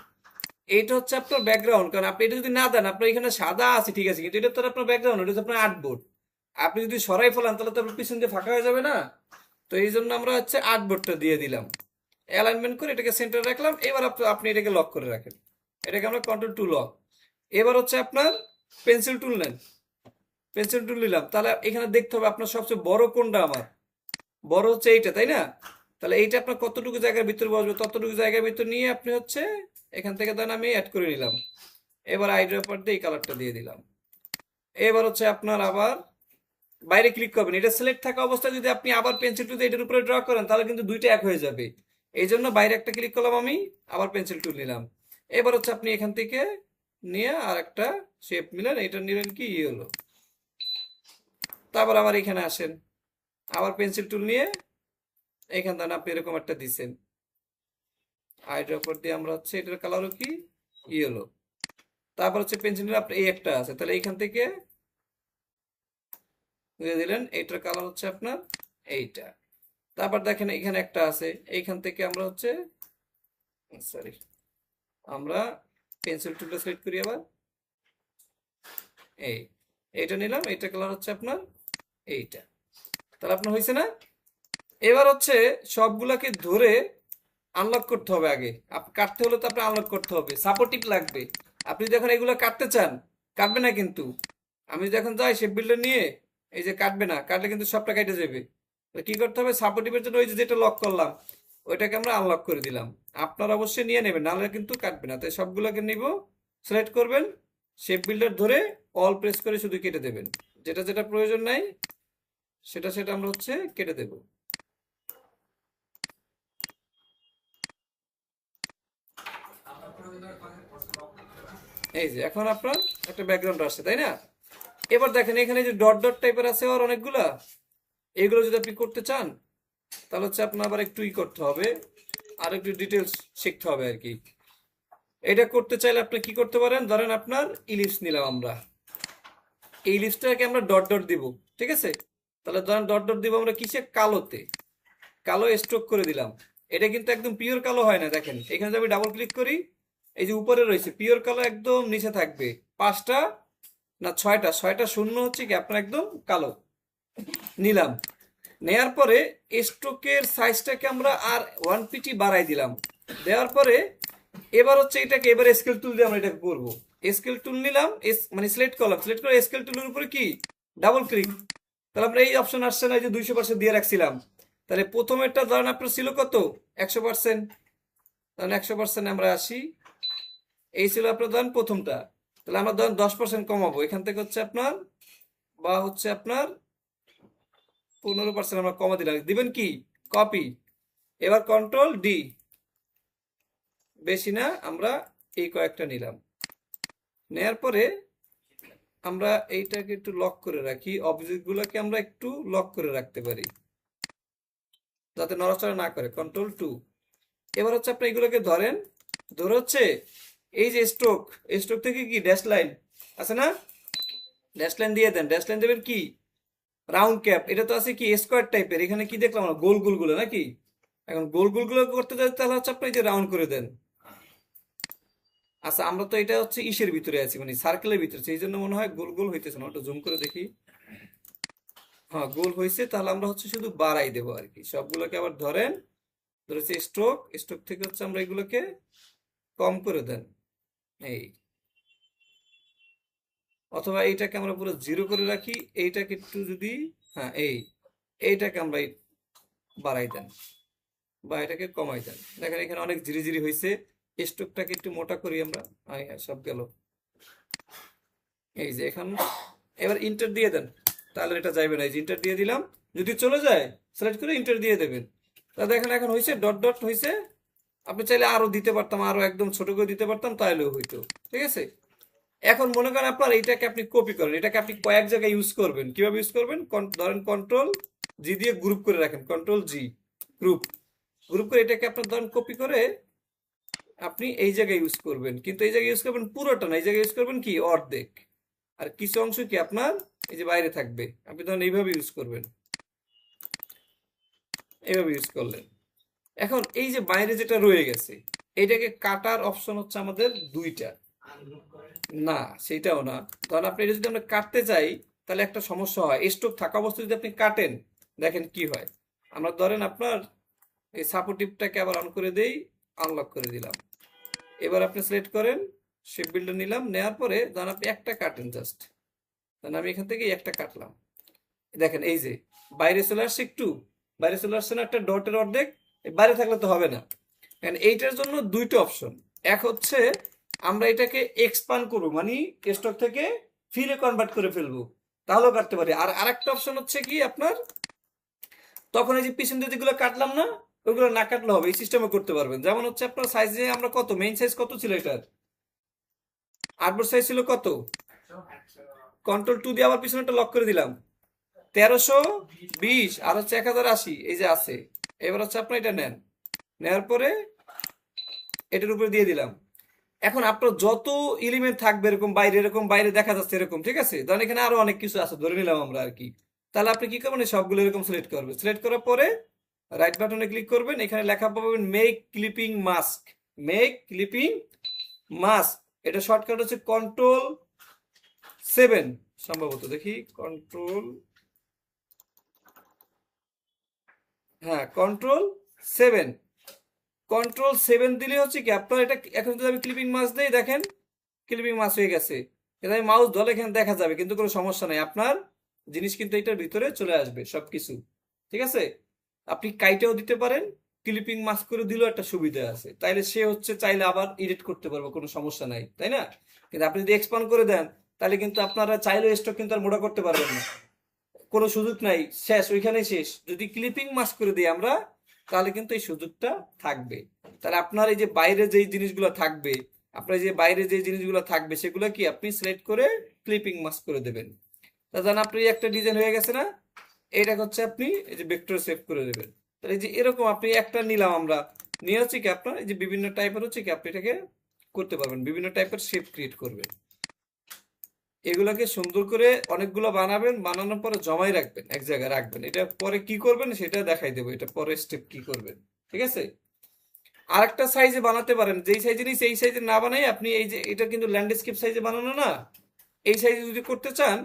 এইটা হচ্ছে আপনার ব্যাকগ্রাউন্ড, কারণ আপনি এটা যদি না দেন, আপনার এখানে সাদা আছে ঠিক আছে, কিন্তু এটা তো আপনার ব্যাকগ্রাউন্ড, এটা হচ্ছে আপনার আর্টবোর্ড। আপনি যদি সরাই ফেলান তাহলে তো আপনার পিছন দিয়ে ফাঁকা হয়ে যাবে না। তো এই জন্য আমরা হচ্ছে আর্টবোর্ডটা দিয়ে দিলাম, অ্যালাইনমেন্ট করে এটাকে সেন্টারে রাখলাম। এবার আপনি এটাকে লক করে রাখেন, এটাকে আমরা কন্ট্রোল টু লক। এবার হচ্ছে আপনার পেন্সিল টুল নেন, পেন্সিল টুল নিলাম, তাহলে এখানে দেখতে হবে আপনার সবচেয়ে বড় কোনটা, আমার বড় হচ্ছে এইটা, তাই না? তাহলে এইটা আপনার কতটুকু জায়গার ভিতরে বসবে, ততটুকু জায়গার ভিতরে নিয়ে আপনি হচ্ছে এখান থেকে দেন আমি অ্যাড করে নিলাম। এবার আইড্রপার দিয়ে এই কালারটা দিয়ে দিলাম। এবার হচ্ছে আপনার আবার বাইরে ক্লিক করবেন। এটা সিলেক্ট থাকা অবস্থায় যদি আপনি আবার পেন্সিল টুল এটার উপরে ড্র করেন তাহলে কিন্তু দুইটা এক হয়ে যাবে। এই জন্য বাইরে একটা ক্লিক করলাম আমি, আবার পেন্সিল টুল নিলাম। এবার হচ্ছে আপনি এখান থেকে নিয়ে আর একটা শেপ নিলেন, এটা নিলেন কি হলো। তারপর আবার এখানে আসেন, আবার পেন্সিল টুল নিয়ে এখান থেকে আপনি এরকম একটা দিচ্ছেন, আইটার উপর দিয়ে আমরা হচ্ছে এটার কালারও কি ইয়েলো। তারপর হচ্ছে পেন্সিল আপনি এই একটা আছে, তাহলে এইখান থেকে দিয়ে দিলেন, এইটার কালার হচ্ছে আপনার এইটা। তারপর দেখেন এখানে একটা আছে, এইখান থেকে আমরা হচ্ছে সরি আমরা পেন্সিল টুলটা সিলেক্ট করি আবার, এইটা নিলাম, এইটা কালার হচ্ছে আপনার এইটা। তাহলে আপনার হয়েছে না? এবার হচ্ছে সবগুলাকে ধরে আনলক করতে হবে। আগে কাটতে হলে তো আপনার আনলক করতে হবে, সাপোর্টিভ লাগবে। আপনি যখন এগুলো কাটতে চান, কাটবে না কিন্তু। আমি যখন যাই শেপ বিল্ডার নিয়ে, এই যে কাটবে না, কাটলে কিন্তু সবটা কেটে যাবে। কি করতে হবে, সাপোর্টিভের জন্য ওই যে যেটা লক করলাম ওইটাকে আমরা আনলক করে দিলাম। আপনার অবশ্যই নিয়ে নেবেন, নাহলে কিন্তু কাটবে না। তাই সবগুলোকে নিব, সিলেক্ট করবেন, শেপ বিল্ডার ধরে অল প্রেস করে শুধু কেটে দেবেন। যেটা যেটা প্রয়োজন নাই সেটা সেটা আমরা হচ্ছে কেটে দেব। এই যে এখন আপনার একটা ব্যাকগ্রাউন্ড আসছে, তাই না? এবার দেখেন এখানে যে ডট ডট টাইপের আছে আর অনেকগুলা, এগুলো যদি আপনি করতে চান তাহলে হচ্ছে আপনার আবার একটু করতে হবে, আর একটু ডিটেলস শিখতে হবে আর কি। এটা করতে চাইলে আপনি কি করতে পারেন, ধরেন আপনার ইলিপস নিলাম আমরা, এই ইলিপসটাকে আমরা ডট ডট দিব, ঠিক আছে? তাহলে ধরেন ডট ডট দিব আমরা কিসে, কালোতে, কালো স্ট্রোক করে দিলাম। এটা কিন্তু একদম পিওর কালো হয় না, দেখেন এখানে যদি আমি ডাবল ক্লিক করি, এই যে উপরে রয়েছে পিওর কালো, একদম নিচে থাকবে পাঁচটা না ছয়টা, ছয়টা শূন্য হচ্ছে কি আপনার একদম কালো। নিলাম, নেয়ার পরে স্ট্রোকের সাইজটাকে আমরা আর 1 পিটি বাড়াই দিলাম। দেওয়ার পরে এবার হচ্ছে এটাকে এবার স্কেল টুল দিয়ে আমরা এটাকে করবো। স্কেল টুল নিলাম, মানে সিলেক্ট করলাম, সিলেক্ট করে স্কেল টুলের উপরে কি ডাবল ক্লিক, তাহলে আমরা এই অপশন আসছে না যে 200% দিয়ে রাখছিলাম। তাহলে প্রথমেরটা ধরেন আপনার ছিল কত, 100%, ধরেন 100% আমরা আসি, এই ছিল আপনার ধরেন প্রথমটা। তাহলে আমরা ধরেন 10% কমাবো, এখান থেকে হচ্ছে আপনার বা হচ্ছে আপনার 15% আমরা কমা দিলাম, দিবেন কি কপি। এবার কন্ট্রোল ডি, বেশি না আমরা এই কয়েকটা নিলাম। নেয়ার পরে আমরা এইটাকে একটু লক করে রাখি, অবজেক্টগুলোকে আমরা একটু লক করে রাখতে পারি যাতে নড়াচড়া না করে, কন্ট্রোল টু। এবার হচ্ছে আপনি এগুলোকে ধরেন, ধরে হচ্ছে এই যে স্ট্রোক, এই স্ট্রোক থেকে কি ড্যাশ লাইন আছে না, ড্যাশ লাইন দিয়ে দেন। ড্যাশ লাইন দেবেন কি রাউন্ড ক্যাপ, এটা তো আছে কি স্কোয়ার টাইপের, এখানে কি দেখলাম আমরা গোল গোল গুলো নাকি। এখন গোল গোল গুলো করতে যাই তাহলে হচ্ছে আপনি যে রাউন্ড করে দেন। আচ্ছা আমরা তো এটা হচ্ছে ইসের ভিতরে আছি, মানে সার্কেলের ভিতরে, সেই জন্য মনে হয় গোল গোল হইতেছে না, ওটা জুম করে দেখি। হ্যাঁ গোল হয়েছে, তাহলে আমরা হচ্ছে শুধু বাড়াই দেবো আর কি। সবগুলোকে আবার ধরেন, ধরেছে স্ট্রোক, স্ট্রোক থেকে হচ্ছে আমরা এগুলোকে কম করে দেন এই, অথবা এইটাকে আমরা পুরো 0 করে রাখি, এইটাকে একটু যদি হ্যাঁ এইটাকে আমরা বাড়াই দেন বা এটাকে কমাই দেন। দেখেন এখানে অনেক ঝিরিঝিরি হয়েছে, স্ট্রোকটাকে একটু মোটা করি আমরা। হ্যাঁ সব গেল, এই যে এখন এবার ইন্টার দিয়ে দেন, তাহলে এটা যাইবে না। এই যে ইন্টার দিয়ে দিলাম, যদি চলে যায় সিলেক্ট করে ইন্টার দিয়ে দেবেন। তা দেখেন এখন হয়েছে ডট ডট হয়েছে। আপনি চাইলে আরো দিতে পারতাম, আরো একদম ছোট করে দিতে পারতাম, তাহলেও হইতো, ঠিক আছে? এখন মনে করেন আপনার এইটাকে আপনি কপি করেন, এটাকে আপনি কয়েক জায়গায় ইউজ করবেন। কিভাবে ইউজ করবেন, ধরেন কন্ট্রোল জি দিয়ে গ্রুপ করে রাখেন, কন্ট্রোল জি গ্রুপ, গ্রুপ করে এটাকে আপনার ধরেন কপি করে আপনি এই জায়গায় ইউজ করবেন। কিন্তু এই জায়গায় ইউজ করবেন পুরোটা না, এই জায়গায় ইউজ করবেন কি অর্ধেক, আর কিছু অংশ কি আপনার এই যে বাইরে থাকবে। আপনি ধরেন এইভাবে ইউজ করবেন, এইভাবে ইউজ করলেন। এখন এই যে বাইরে যেটা রয়ে গেছে, এটাকে কাটার অপশন হচ্ছে আমাদের দুইটা। না সেটাও না, ধরেন আপনি এটা যদি আমরা কাটতে চাই তাহলে একটা সমস্যা হয়, স্ট্রোক থাকা অবস্থায় যদি আপনি কাটেন দেখেন কি হয়। আমরা ধরেন আপনার এই সাপোর্টিভটাকে আবার অন করে দেই, আনলক করে দিলাম। এবার আপনি সিলেক্ট করেন, শেপ বিল্ডার নিলাম, নেওয়ার পরে ধরেন আপনি একটা কাটেন জাস্ট, ধরেন আমি এখান থেকে একটা কাটলাম। দেখেন এই যে বাইরে চলে আসছে, একটু বাইরে চলে আসছে না, একটা ডটের অর্ধেক, বাইরে থাকলে তো হবে না। কারণ এইটার জন্য দুইটা অপশন, এক হচ্ছে আমরা এটাকে এক্সপান্ড করবো, মানে স্টক থেকে ফিরে কনভার্ট করে ফেলবো, তাহলেও কাটতে পারি। আর আরেকটা অপশন হচ্ছে কি আপনার, তখন এই যে পিছন দিয়ে যেগুলো কাটলাম না, ওইগুলো না কাটলে হবে, এই সিস্টেমে করতে পারবেন। যেমন হচ্ছে আপনার সাইজে আমরা কত, মেইন সাইজ কত ছিল এটার, আটবোর্ড সাইজ ছিল কত, কন্ট্রোল 2 দিয়ে আবার পিছনেটা লক করে দিলাম 1320, আর হচ্ছে 1080, এই যে আছে। এবার হচ্ছে আপনার এটা নেন, নেওয়ার পরে এটার উপরে দিয়ে দিলাম। এখন আপনার যত এলিমেন্ট থাকবে এরকম বাইরে, এরকম বাইরে দেখা যাচ্ছে এরকম, ঠিক আছে, ধরেন এখানে আরো অনেক কিছু আছে ধরে নিলাম আমরা আর কি। তাহলে আপনি কি করবেন, এই সবগুলো এরকম সিলেক্ট করবেন, সিলেক্ট করার পরে রাইট বাটনে ক্লিক করবেন, এখানে লেখা পাবেন make clipping mask, make clipping mask. এটা শর্টকাট হচ্ছে কন্ট্রোল 7, সম্ভবত দেখি কন্ট্রোল 7, কন্ট্রোল 7 দিলে হচ্ছে কি আপনার এটা, এখন যদি আমি ক্লিপিং মাস্ক দেই দেখেন ক্লিপিং মাস্ক হয়ে গেছে। এটা আমি মাউস ধরলে এখানে দেখা যাবে, কিন্তু কোনো সমস্যা নাই, আপনার জিনিস কিন্তু এটার ভিতরে চলে আসবে সবকিছু, ঠিক আছে। আপনি কাইটেও দিতে পারেন, ক্লিপিং মাস্ক করে দিলেও একটা সুবিধা আছে, তাইলে সে হচ্ছে চাইলে আবার এডিট করতে পারবে, কোনো সমস্যা নাই, তাই না। কিন্তু আপনি যদি এক্সপান্ড করে দেন তাহলে কিন্তু আপনারা চাইলেও স্টক কিন্তু আর মোটা করতে পারবেন না, কোনো সুযোগ নাই, শেষ, ওইখানেই শেষ। যদি ক্লিপিং মাস্ক করে দিই আমরা, তাহলে কিন্তু এই সুযোগটা থাকবে। তাহলে আপনার এই যে বাইরে যেই জিনিসগুলো থাকবে, আপনার যে বাইরে যে জিনিসগুলো থাকবে সেগুলো কি আপনি সিলেক্ট করে ক্লিপিং মাস্ক করে দেবেন। তাহলে আপনি একটা ডিজাইন হয়ে গেছে না, এটা হচ্ছে আপনি এই যে ভেক্টর সেভ করে দেবেন। তাহলে এই যে এরকম আপনি একটা নিলাম আমরা, নিয়ে হচ্ছে কি আপনার এই যে বিভিন্ন টাইপের হচ্ছে কি আপনি এটাকে করতে পারবেন, বিভিন্ন টাইপের শেপ ক্রিয়েট করবেন। এগুলোকে সুন্দর করে অনেকগুলো বানাবেন, বানানোর পরে জমাই রাখবেন, এক জায়গায় রাখবেন। এটা পরে কি করবেন সেটা দেখাই দেবো, এটা পরের স্টেপ কি করবেন, ঠিক আছে। আরেকটা সাইজে বানাতে পারেন, যেই সাইজে নিয়ে সেই সাইজে না বানাই আপনি, এই যে এটা কিন্তু ল্যান্ডস্কেপ সাইজে বানানো না, এই সাইজে যদি করতে চান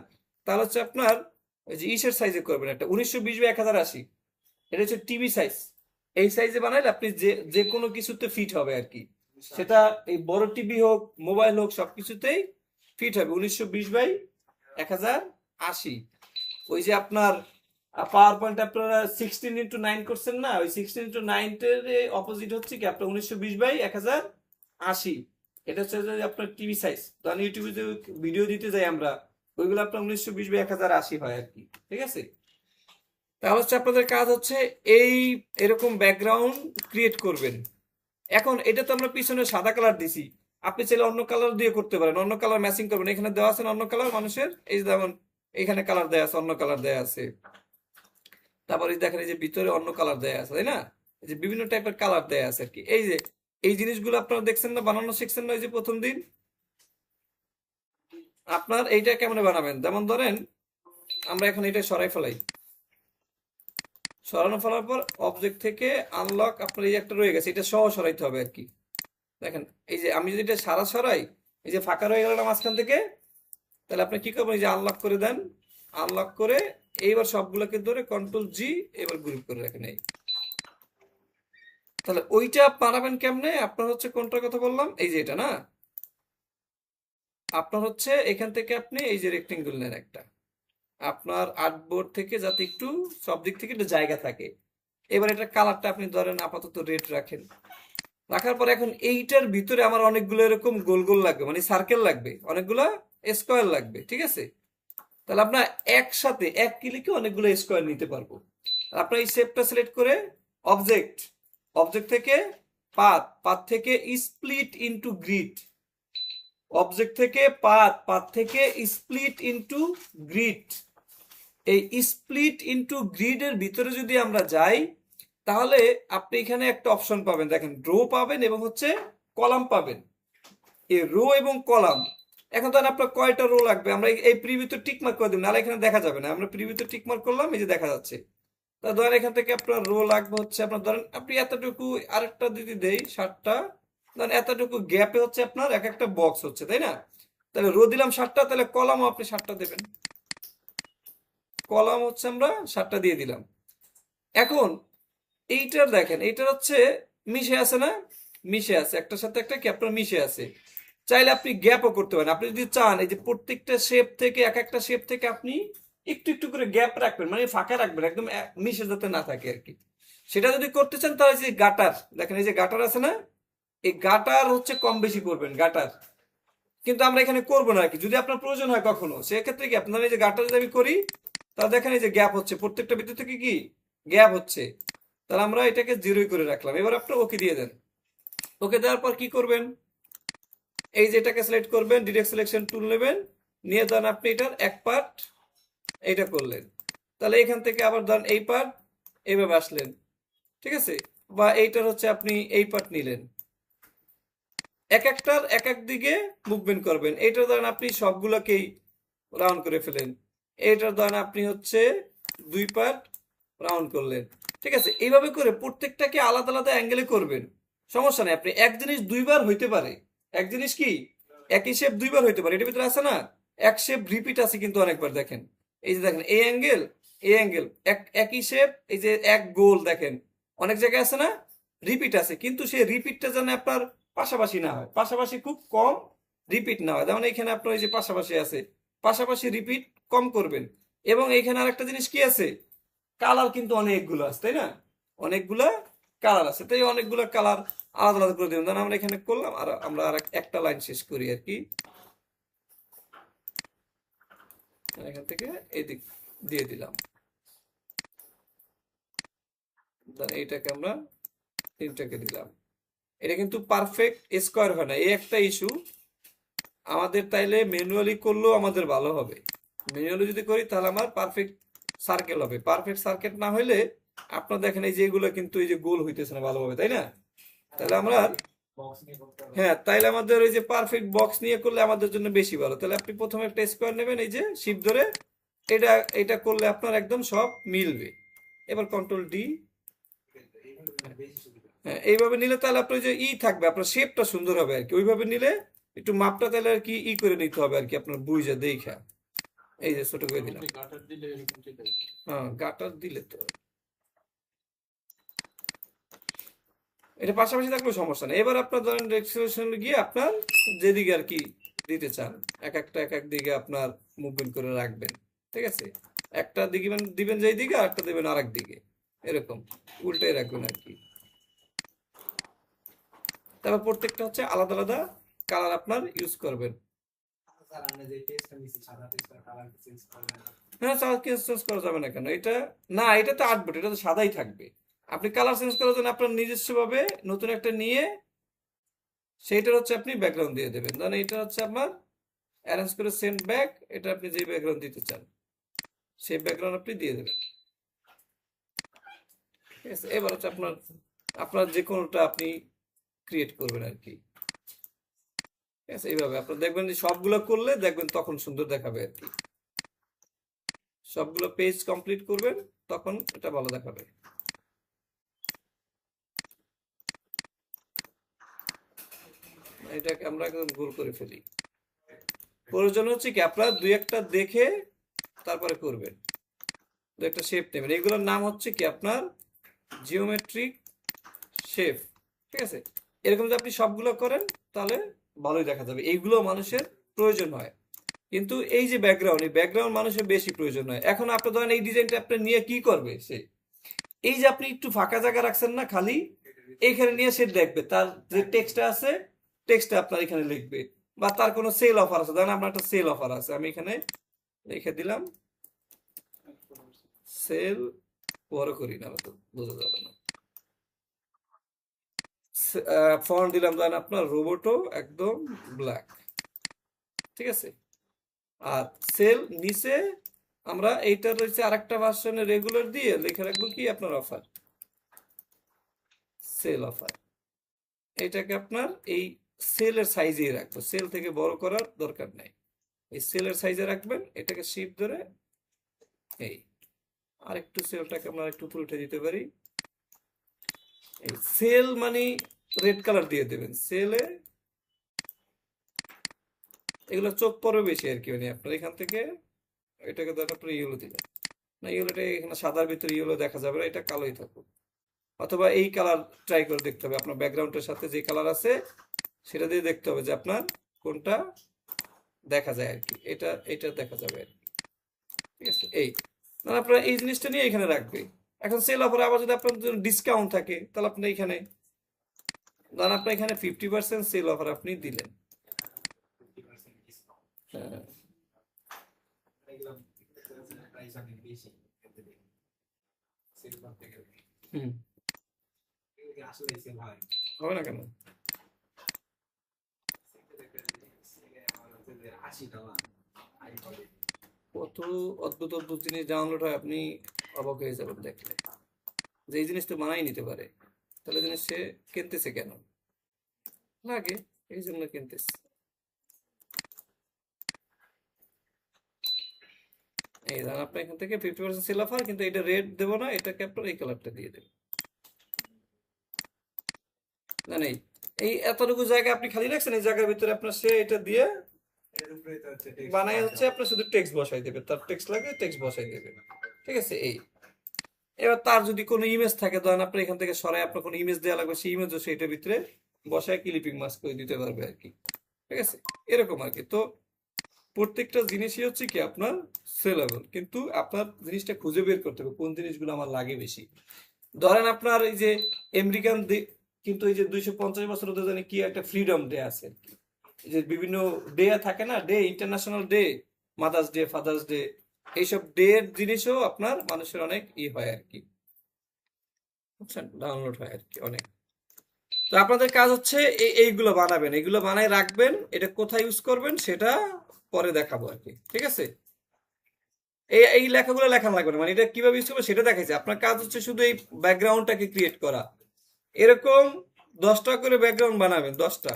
তাহলে হচ্ছে আপনার ওই যে ইসের সাইজে করবেন, একটা 1920 x 1080, এটা হচ্ছে টিভি সাইজ। এই সাইজে বানাইলে আপনি যে যে কোনো কিছুতে ফিট হবে আর কি, সেটা এই বড় টিভি হোক, মোবাইল হোক, সবকিছুতেই ফিট হবে। 1920 x 1080, ওই যে আপনার পাওয়ার পয়েন্ট আপনারা 16:9 করছেন না, ওই 16:9 এর অপোজিট হচ্ছে কি আপনার 1920 x 1080, এটা হচ্ছে যে আপনার টিভি সাইজ। তো আমি ইউটিউবে যে ভিডিও দিতে যাই আমরা, ওইগুলো আপনার 1920 x 1080 হয় আর কি, ঠিক আছে। তাহলে হচ্ছে আপনাদের কাজ হচ্ছে এই এরকম ব্যাকগ্রাউন্ড ক্রিয়েট করবেন। এখন এটা তো আমরা পিছনে সাদা কালার দিছি, আপনি চাইলে অন্য কালার দিয়ে করতে পারেন, অন্য কালার ম্যাচিং করবেন। এখানে দেওয়া আছে না অন্য কালার মানুষের, এই যে যেমন এখানে কালার দেওয়া আছে, অন্য কালার দেওয়া আছে, তারপরে দেখেন এই যে ভিতরে অন্য কালার দেওয়া আছে, তাই না, এই যে বিভিন্ন টাইপের কালার দেওয়া আছে আর কি। এই যে এই জিনিসগুলো আপনারা দেখছেন না, বানানো শিখছেন না, এই যে প্রথম দিন আপনার এইটা কেমনে বানাবেন। যেমন ধরেন আমরা এখন এটা সরাই ফেলাই, সরানো ফেলার পর অবজেক্ট থেকে আনলক, আপনার এই একটা রয়ে গেছে, এটা সহ সরাইতে হবে আর কি। দেখেন এই যে আমি যদি এটা সারা সরাই, এই যে ফাঁকা রয়ে গেল না মাঝখান থেকে, তাহলে আপনি কি করবেন, এই যে আনলক করে দেন, আনলক করে এইবার সবগুলোকে ধরে কন্ট্রোল G, এবার গ্রুপ করে রাখেন এই। তাহলে ওইটা বানাবেন কেমনে, আপনার হচ্ছে কোনটার কথা বললাম, এই যে এটা না, আপনার হচ্ছে এখান থেকে আপনি এই যে রেক্টেঙ্গল নেন একটা, আপনার আর্টবোর্ড থেকে যাতে একটু সব দিক থেকে একটু জায়গা থাকে। এবার এটা কালারটা আপনি ধরেন আপাতত রেড রাখেন, রাখার পর এখন এইটার ভিতরে আমার অনেকগুলো এরকম গোল গোল লাগবে, মানে সার্কেল লাগবে, অনেকগুলো স্কোয়ার লাগবে, ঠিক আছে। তাহলে আপনার একসাথে এক ক্লিকে অনেকগুলো স্কোয়ার নিতে পারবো। আপনার এই শেপটা সিলেক্ট করে অবজেক্ট, অবজেক্ট থেকে পাথ, পাথ থেকে স্প্লিট ইনটু গ্রিড, অবজেক্ট থেকে পাথ, পাথ থেকে স্প্লিট ইনটু গ্রিড। এই স্প্লিট ইনটু গ্রিডের ভিতরে যদি আমরা যাই, তাহলে আপনি এখানে একটা অপশন পাবেন, দেখেন রো পাবেন এবং হচ্ছে কলাম পাবেন। এই রো এবং কলাম, এখন ধরেন আপনার কয়টা রো লাগবে, আমরা এই প্রিভিউতে টিক মার্ক করে দিন, নাহলে এখানে দেখা যাবে না। আমরা প্রিভিউতে টিক মার্ক করলাম, এই যে দেখা যাচ্ছে। তা ধরেন এখান থেকে আপনার রো লাগবে হচ্ছে আপনার, ধরেন আপনি এতটুকু, আরেকটা যদি দেই 60টা, ধরেন এতটুকু গ্যাপে হচ্ছে আপনার এক একটা বক্স হচ্ছে, তাই না। তাহলে রো দিলাম 60টা, তাহলে কলামও আপনি 60টা দেবেন, কলাম হচ্ছে আমরা 60টা দিয়ে দিলাম। এখন এইটার দেখেন, এইটার হচ্ছে মিশে আছে না, মিশে আছে, একটার সাথে একটা কি আপনার মিশে আছে। চাইলে আপনি গ্যাপও করতে পারেন, আপনি যদি চান এই যে প্রত্যেকটা শেপ থেকে, এক একটা শেপ থেকে আপনি একটু একটু করে গ্যাপ রাখবেন, মানে ফাঁকা রাখবেন, একদম মিশে যাতে না থাকে আর কি। সেটা যদি করতে চান তাহলে যে গাটার, দেখেন এই যে গাটার আছে না, এই গাটার হচ্ছে কম বেশি করবেন, গাটার কিন্তু আমরা এখানে করবো না আর কি। যদি আপনার প্রয়োজন হয় কখনো, সেক্ষেত্রে কি আপনার এই যে গাঁটটা যদি আমি করি, তাহলে দেখেন এই যে গ্যাপ হচ্ছে, প্রত্যেকটা বিন্দু থেকে কি গ্যাপ হচ্ছে, তাহলে আমরা এটাকে জিরোই করে রাখলাম। এবার আপনার ওকে দিয়ে দেন। ওকে দেওয়ার পর কি করবেন, এই যে এটাকে সিলেক্ট করবেন, ডিরেক্ট সিলেকশন টুল নেবেন, নিয়ে দেন আপনি এটার এক পার্ট এইটা করলেন, তাহলে এখান থেকে আবার ধরেন এই পার্ট এইভাবে আসলেন, ঠিক আছে, বা এইটার হচ্ছে আপনি এই পার্ট নিলেন, এক একটার এক এক দিকে মুভমেন্ট করবেন। এইটার ধরেন আপনি সবগুলোকেই রাউন্ড করে ফেলেন, এইটার ধরেন আপনি হচ্ছে দুই পার্ট রাউন্ড করলেন, ঠিক আছে। এইভাবে করে প্রত্যেকটাকে আলাদা আলাদা অ্যাঙ্গেলে করবেন, সমস্যা নেই। আপনি এক জিনিস দুইবার হইতে পারে, এক জিনিস কি একই শেপ দুইবার হইতে পারে, এটার ভিতরে আছে না, এক শেপ রিপিট আছে কিন্তু অনেকবার। দেখেন এই যে দেখেন এই অ্যাঙ্গেল, এই অ্যাঙ্গেল একই শেপ, এই যে এক গোল দেখেন অনেক জায়গায় আছে না রিপিট আছে, কিন্তু সেই রিপিটটা যেন আপনার পাশাপাশি না হয়, পাশাপাশি খুব কম রিপিট না হয়। যেমন এখানে আপনার এই যে পাশাপাশি আছে, পাশাপাশি রিপিট কম করবেন। এবং এইখানে আরেকটা জিনিস কি আছে, কালার কিন্তু অনেকগুলো আছে, তাই না, অনেকগুলা কালার আছে, তাই অনেকগুলো কালার আলাদা আলাদা করে দিলাম। আমরা এখানে করলাম, আর আমরা আর একটা লাইন শেষ করি আর কি, এখান থেকে এদিক দিয়ে দিলাম, এইটাকে আমরা তিনটাকে দিলাম। এটা কিন্তু পারফেক্ট স্কোয়ার হয় না, এই একটা ইস্যু আমাদের। তাইলে ম্যানুয়ালি করলেও আমাদের ভালো হবে, ম্যানুয়ালি যদি করি তাহলে আমার পারফেক্ট সার্কেল হবে। পারফেক্ট সার্কেল না হলে আপনার দেখেন এই যে এগুলো কিন্তু এই যে গোল হইতেছে না ভালোভাবে, তাই না। তাহলে আমরা, হ্যাঁ, তাইলে আমাদের ওই যে পারফেক্ট বক্স নিয়ে করলে আমাদের জন্য বেশি ভালো। তাহলে আপনি প্রথমে একটা স্কোয়ার নেবেন, এই যে শিফট ধরে এটা এটা করলে আপনার একদম সব মিলবে। এবার কন্ট্রোল ডি, হ্যাঁ, এইভাবে নিলে তাহলে আপনার ওই যে থাকবে, আপনার শেপটা সুন্দর হবে আর কি। ওইভাবে নিলে একটু মাপটা তাহলে আর কি করে নিতে হবে আর কি, আপনার বুঝা দেখা। এই যে ছোট করে দিলাম, হ্যাঁ গাটার দিলে তো এটা পাশাপাশি থাকলেও সমস্যা নেই। এবার আপনার ধরেন রেক্সিলেশন গিয়ে আপনার যেদিকে আর কি দিতে চান, এক একটা এক এক দিকে আপনার মুভমেন্ট করে রাখবেন, ঠিক আছে। একটা দিকে দিবেন যেই দিকে, আর একটা দিবেন আরেক দিকে, এরকম উল্টাই রাখবেন আর কি। তারপর প্রত্যেকটা হচ্ছে আলাদা আলাদা কালার আপনার ইউজ করবেন। হ্যাঁ, চেঞ্জ করা যাবে না কেন, এটা না, এটা তো আর্টবোর্ড, এটা তো সাদাই থাকবে। আপনি কালার চেঞ্জ করার জন্য আপনার নিজস্ব ভাবে নতুন একটা নিয়ে সেইটার হচ্ছে আপনি ব্যাকগ্রাউন্ড দিয়ে দেবেন। ধরেন এটা হচ্ছে আপনার অ্যারেঞ্জ করে সেন্ড ব্যাক, এটা আপনি যে ব্যাকগ্রাউন্ড দিতে চান সেই ব্যাকগ্রাউন্ড আপনি দিয়ে দেবেন, ঠিক আছে। এবার হচ্ছে আপনার আপনার যে কোনোটা আপনি ক্রিয়েট করবেন আর কি, ঠিক আছে। এইভাবে আপনার দেখবেন যে সবগুলো করলে দেখবেন তখন সুন্দর দেখাবে আর কি। সবগুলো পেজ কমপ্লিট করবেন, তখন এটা ভালো দেখাবে। এটাকে আমরা একদম গোল করে ফেলি। প্রয়োজন হচ্ছে কি আপনার দুই একটা দেখে তারপরে করবেন, দু একটা শেপ নেবেন। এগুলোর নাম হচ্ছে কি আপনার জিওমেট্রিক শেপ, ঠিক আছে। এরকম যদি আপনি সবগুলো করেন তাহলে ভালোই দেখা যাবে। এইগুলো মানুষের প্রয়োজন হয়, কিন্তু এই যে ব্যাকগ্রাউন্ড, এই ব্যাকগ্রাউন্ড মানুষের বেশি প্রয়োজন হয়। এখন আপনি ধরেন এই ডিজাইনটা আপনি নিয়ে কি করবে সে, এই যে আপনি একটু ফাঁকা জায়গা রাখছেন না খালি, এইখানে নিয়ে সে দেখবে, তার যে টেক্সটটা আছে টেক্সটটা আপনার এখানে লিখবে, বা তার কোনো সেল অফার আছে, ধরেন আপনার একটা সেল অফার আছে, আমি এখানে লিখে দিলাম সেল, বড় করি না তো বোঝা যাবে না, ফন্ট দিলাম ধরেন আপনার রোবোটো একদম ব্ল্যাক, ঠিক আছে। আর সেল নিচে আমরা এইটার রয়েছে আরেকটা ভার্সনে রেগুলার দিয়ে লিখে রাখবো কি আপনার অফার, সেল অফার। এটাকে আপনার এই সেলের সাইজে রাখবো, সেল থেকে বড় করার দরকার নাই, এই সেলের সাইজে রাখবেন। এটাকে শিফট ধরে এই আরেকটু সেলটাকে আমরা একটু উল্টে দিতে পারি, এই সেল মানে রেড কালার দিয়ে দেবেন সেলে, এগুলো চোখ পড়বে বেশি আর কি। মানে আপনার এখান থেকে এটাকে ধরেন আপনার ইয়েলো দিলেন না, ইয়েলোটা এখানে সাদার ভিতরে ইয়েলো দেখা যাবে না, এটা কালোই থাকুক। অথবা এই কালার ট্রাই করে দেখতে হবে, আপনার ব্যাকগ্রাউন্ডের সাথে যে কালার আছে সেটা দিয়ে দেখতে হবে যে আপনার কোনটা দেখা যায় আর কি, এটা এটা দেখা যাবে আর কি, ঠিক আছে। এই মানে আপনার এই জিনিসটা নিয়ে এখানে রাখবে। এখন সেল অফারে আবার যদি আপনার ডিসকাউন্ট থাকে তাহলে আপনি এখানে ধরেন আপনার এখানে 50% সেল অফার আপনি দিলেন, হ্যাঁ, হুম, হবে না কেন? কত অদ্ভুত অদ্ভুত জিনিস ডাউনলোড হয়, আপনি অবাক হয়ে যাবেন দেখলে, যে এই জিনিসটা মানাই নিতে পারে, তাহলে জিনিস সে কিনতেছে কেন? লাগে, এই জন্য কিনতেছে। এই ধরেন আপনার এখান থেকে 50% সেল অফার, কিন্তু এটা রেড দেবো না, এটাকে আপনার এই কালারটা দিয়ে দেবো। না নেই, এই এতটুকু জায়গা আপনি খালি রাখছেন, এই জায়গার ভিতরে আপনার সে এটা দিয়ে বানাই হচ্ছে, আপনার শুধু টেক্সট বসাই দেবে, তার টেক্সট লাগে টেক্সট বসাই দেবে। ঠিক আছে, এই এবার তার যদি কোনো ইমেজ থাকে, ধরেন আপনি এখান থেকে সরাই আপনার কোনো ইমেজ দেওয়া লাগবে, সেই ইমেজও সেইটার ভিতরে বসায় ক্লিপিং মাস্ক করে দিতে পারবে আর কি। ঠিক আছে, এরকম আর কি। তো প্রত্যেকটা জিনিসই হচ্ছে কি আপনার সেলেবল, কিন্তু আপনার জিনিসটা খুঁজে বের করতে হবে কোন জিনিসগুলো আমার লাগে বেশি। ধরেন আপনার এই যে আমেরিকান, কিন্তু এই যে 250 বছর ধরে জানি কি একটা ফ্রিডম ডে আছে আর কি। এই যে বিভিন্ন ডে থাকে না, day, international day, mother's day, father's day, এইসব ডে এর জিনিসও আপনার মানুষের অনেক হয় আর কি, বুঝছেন, ডাউনলোড হয় আর কি অনেক। তো আপনাদের কাজ হচ্ছে এইগুলো বানাবেন, এগুলো বানায় রাখবেন, এটা কোথায় ইউজ করবেন সেটা পরে দেখাবো আর কি। ঠিক আছে, এই এই লেখাগুলো লেখা লাগবে না, মানে এটা কিভাবে ইউজ করবে সেটা দেখাইছে। আপনার কাজ হচ্ছে শুধু এই ব্যাকগ্রাউন্ডটাকে ক্রিয়েট করা। এরকম 10টা করে ব্যাকগ্রাউন্ড বানাবেন, 10টা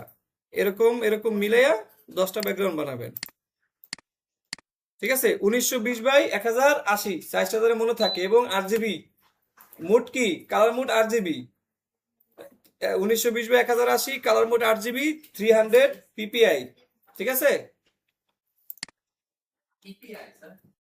এরকম এরকম মিলাইয়া 10টা ব্যাকগ্রাউন্ড বানাবেন। ঠিক আছে, 1920 বাই 1080 সাইজটা ধরে মনে থাকে, এবং RGB মোড কি, colour mode RGB, 1920 by 1080 colour mode RGB, 300 PPI। ঠিক আছে,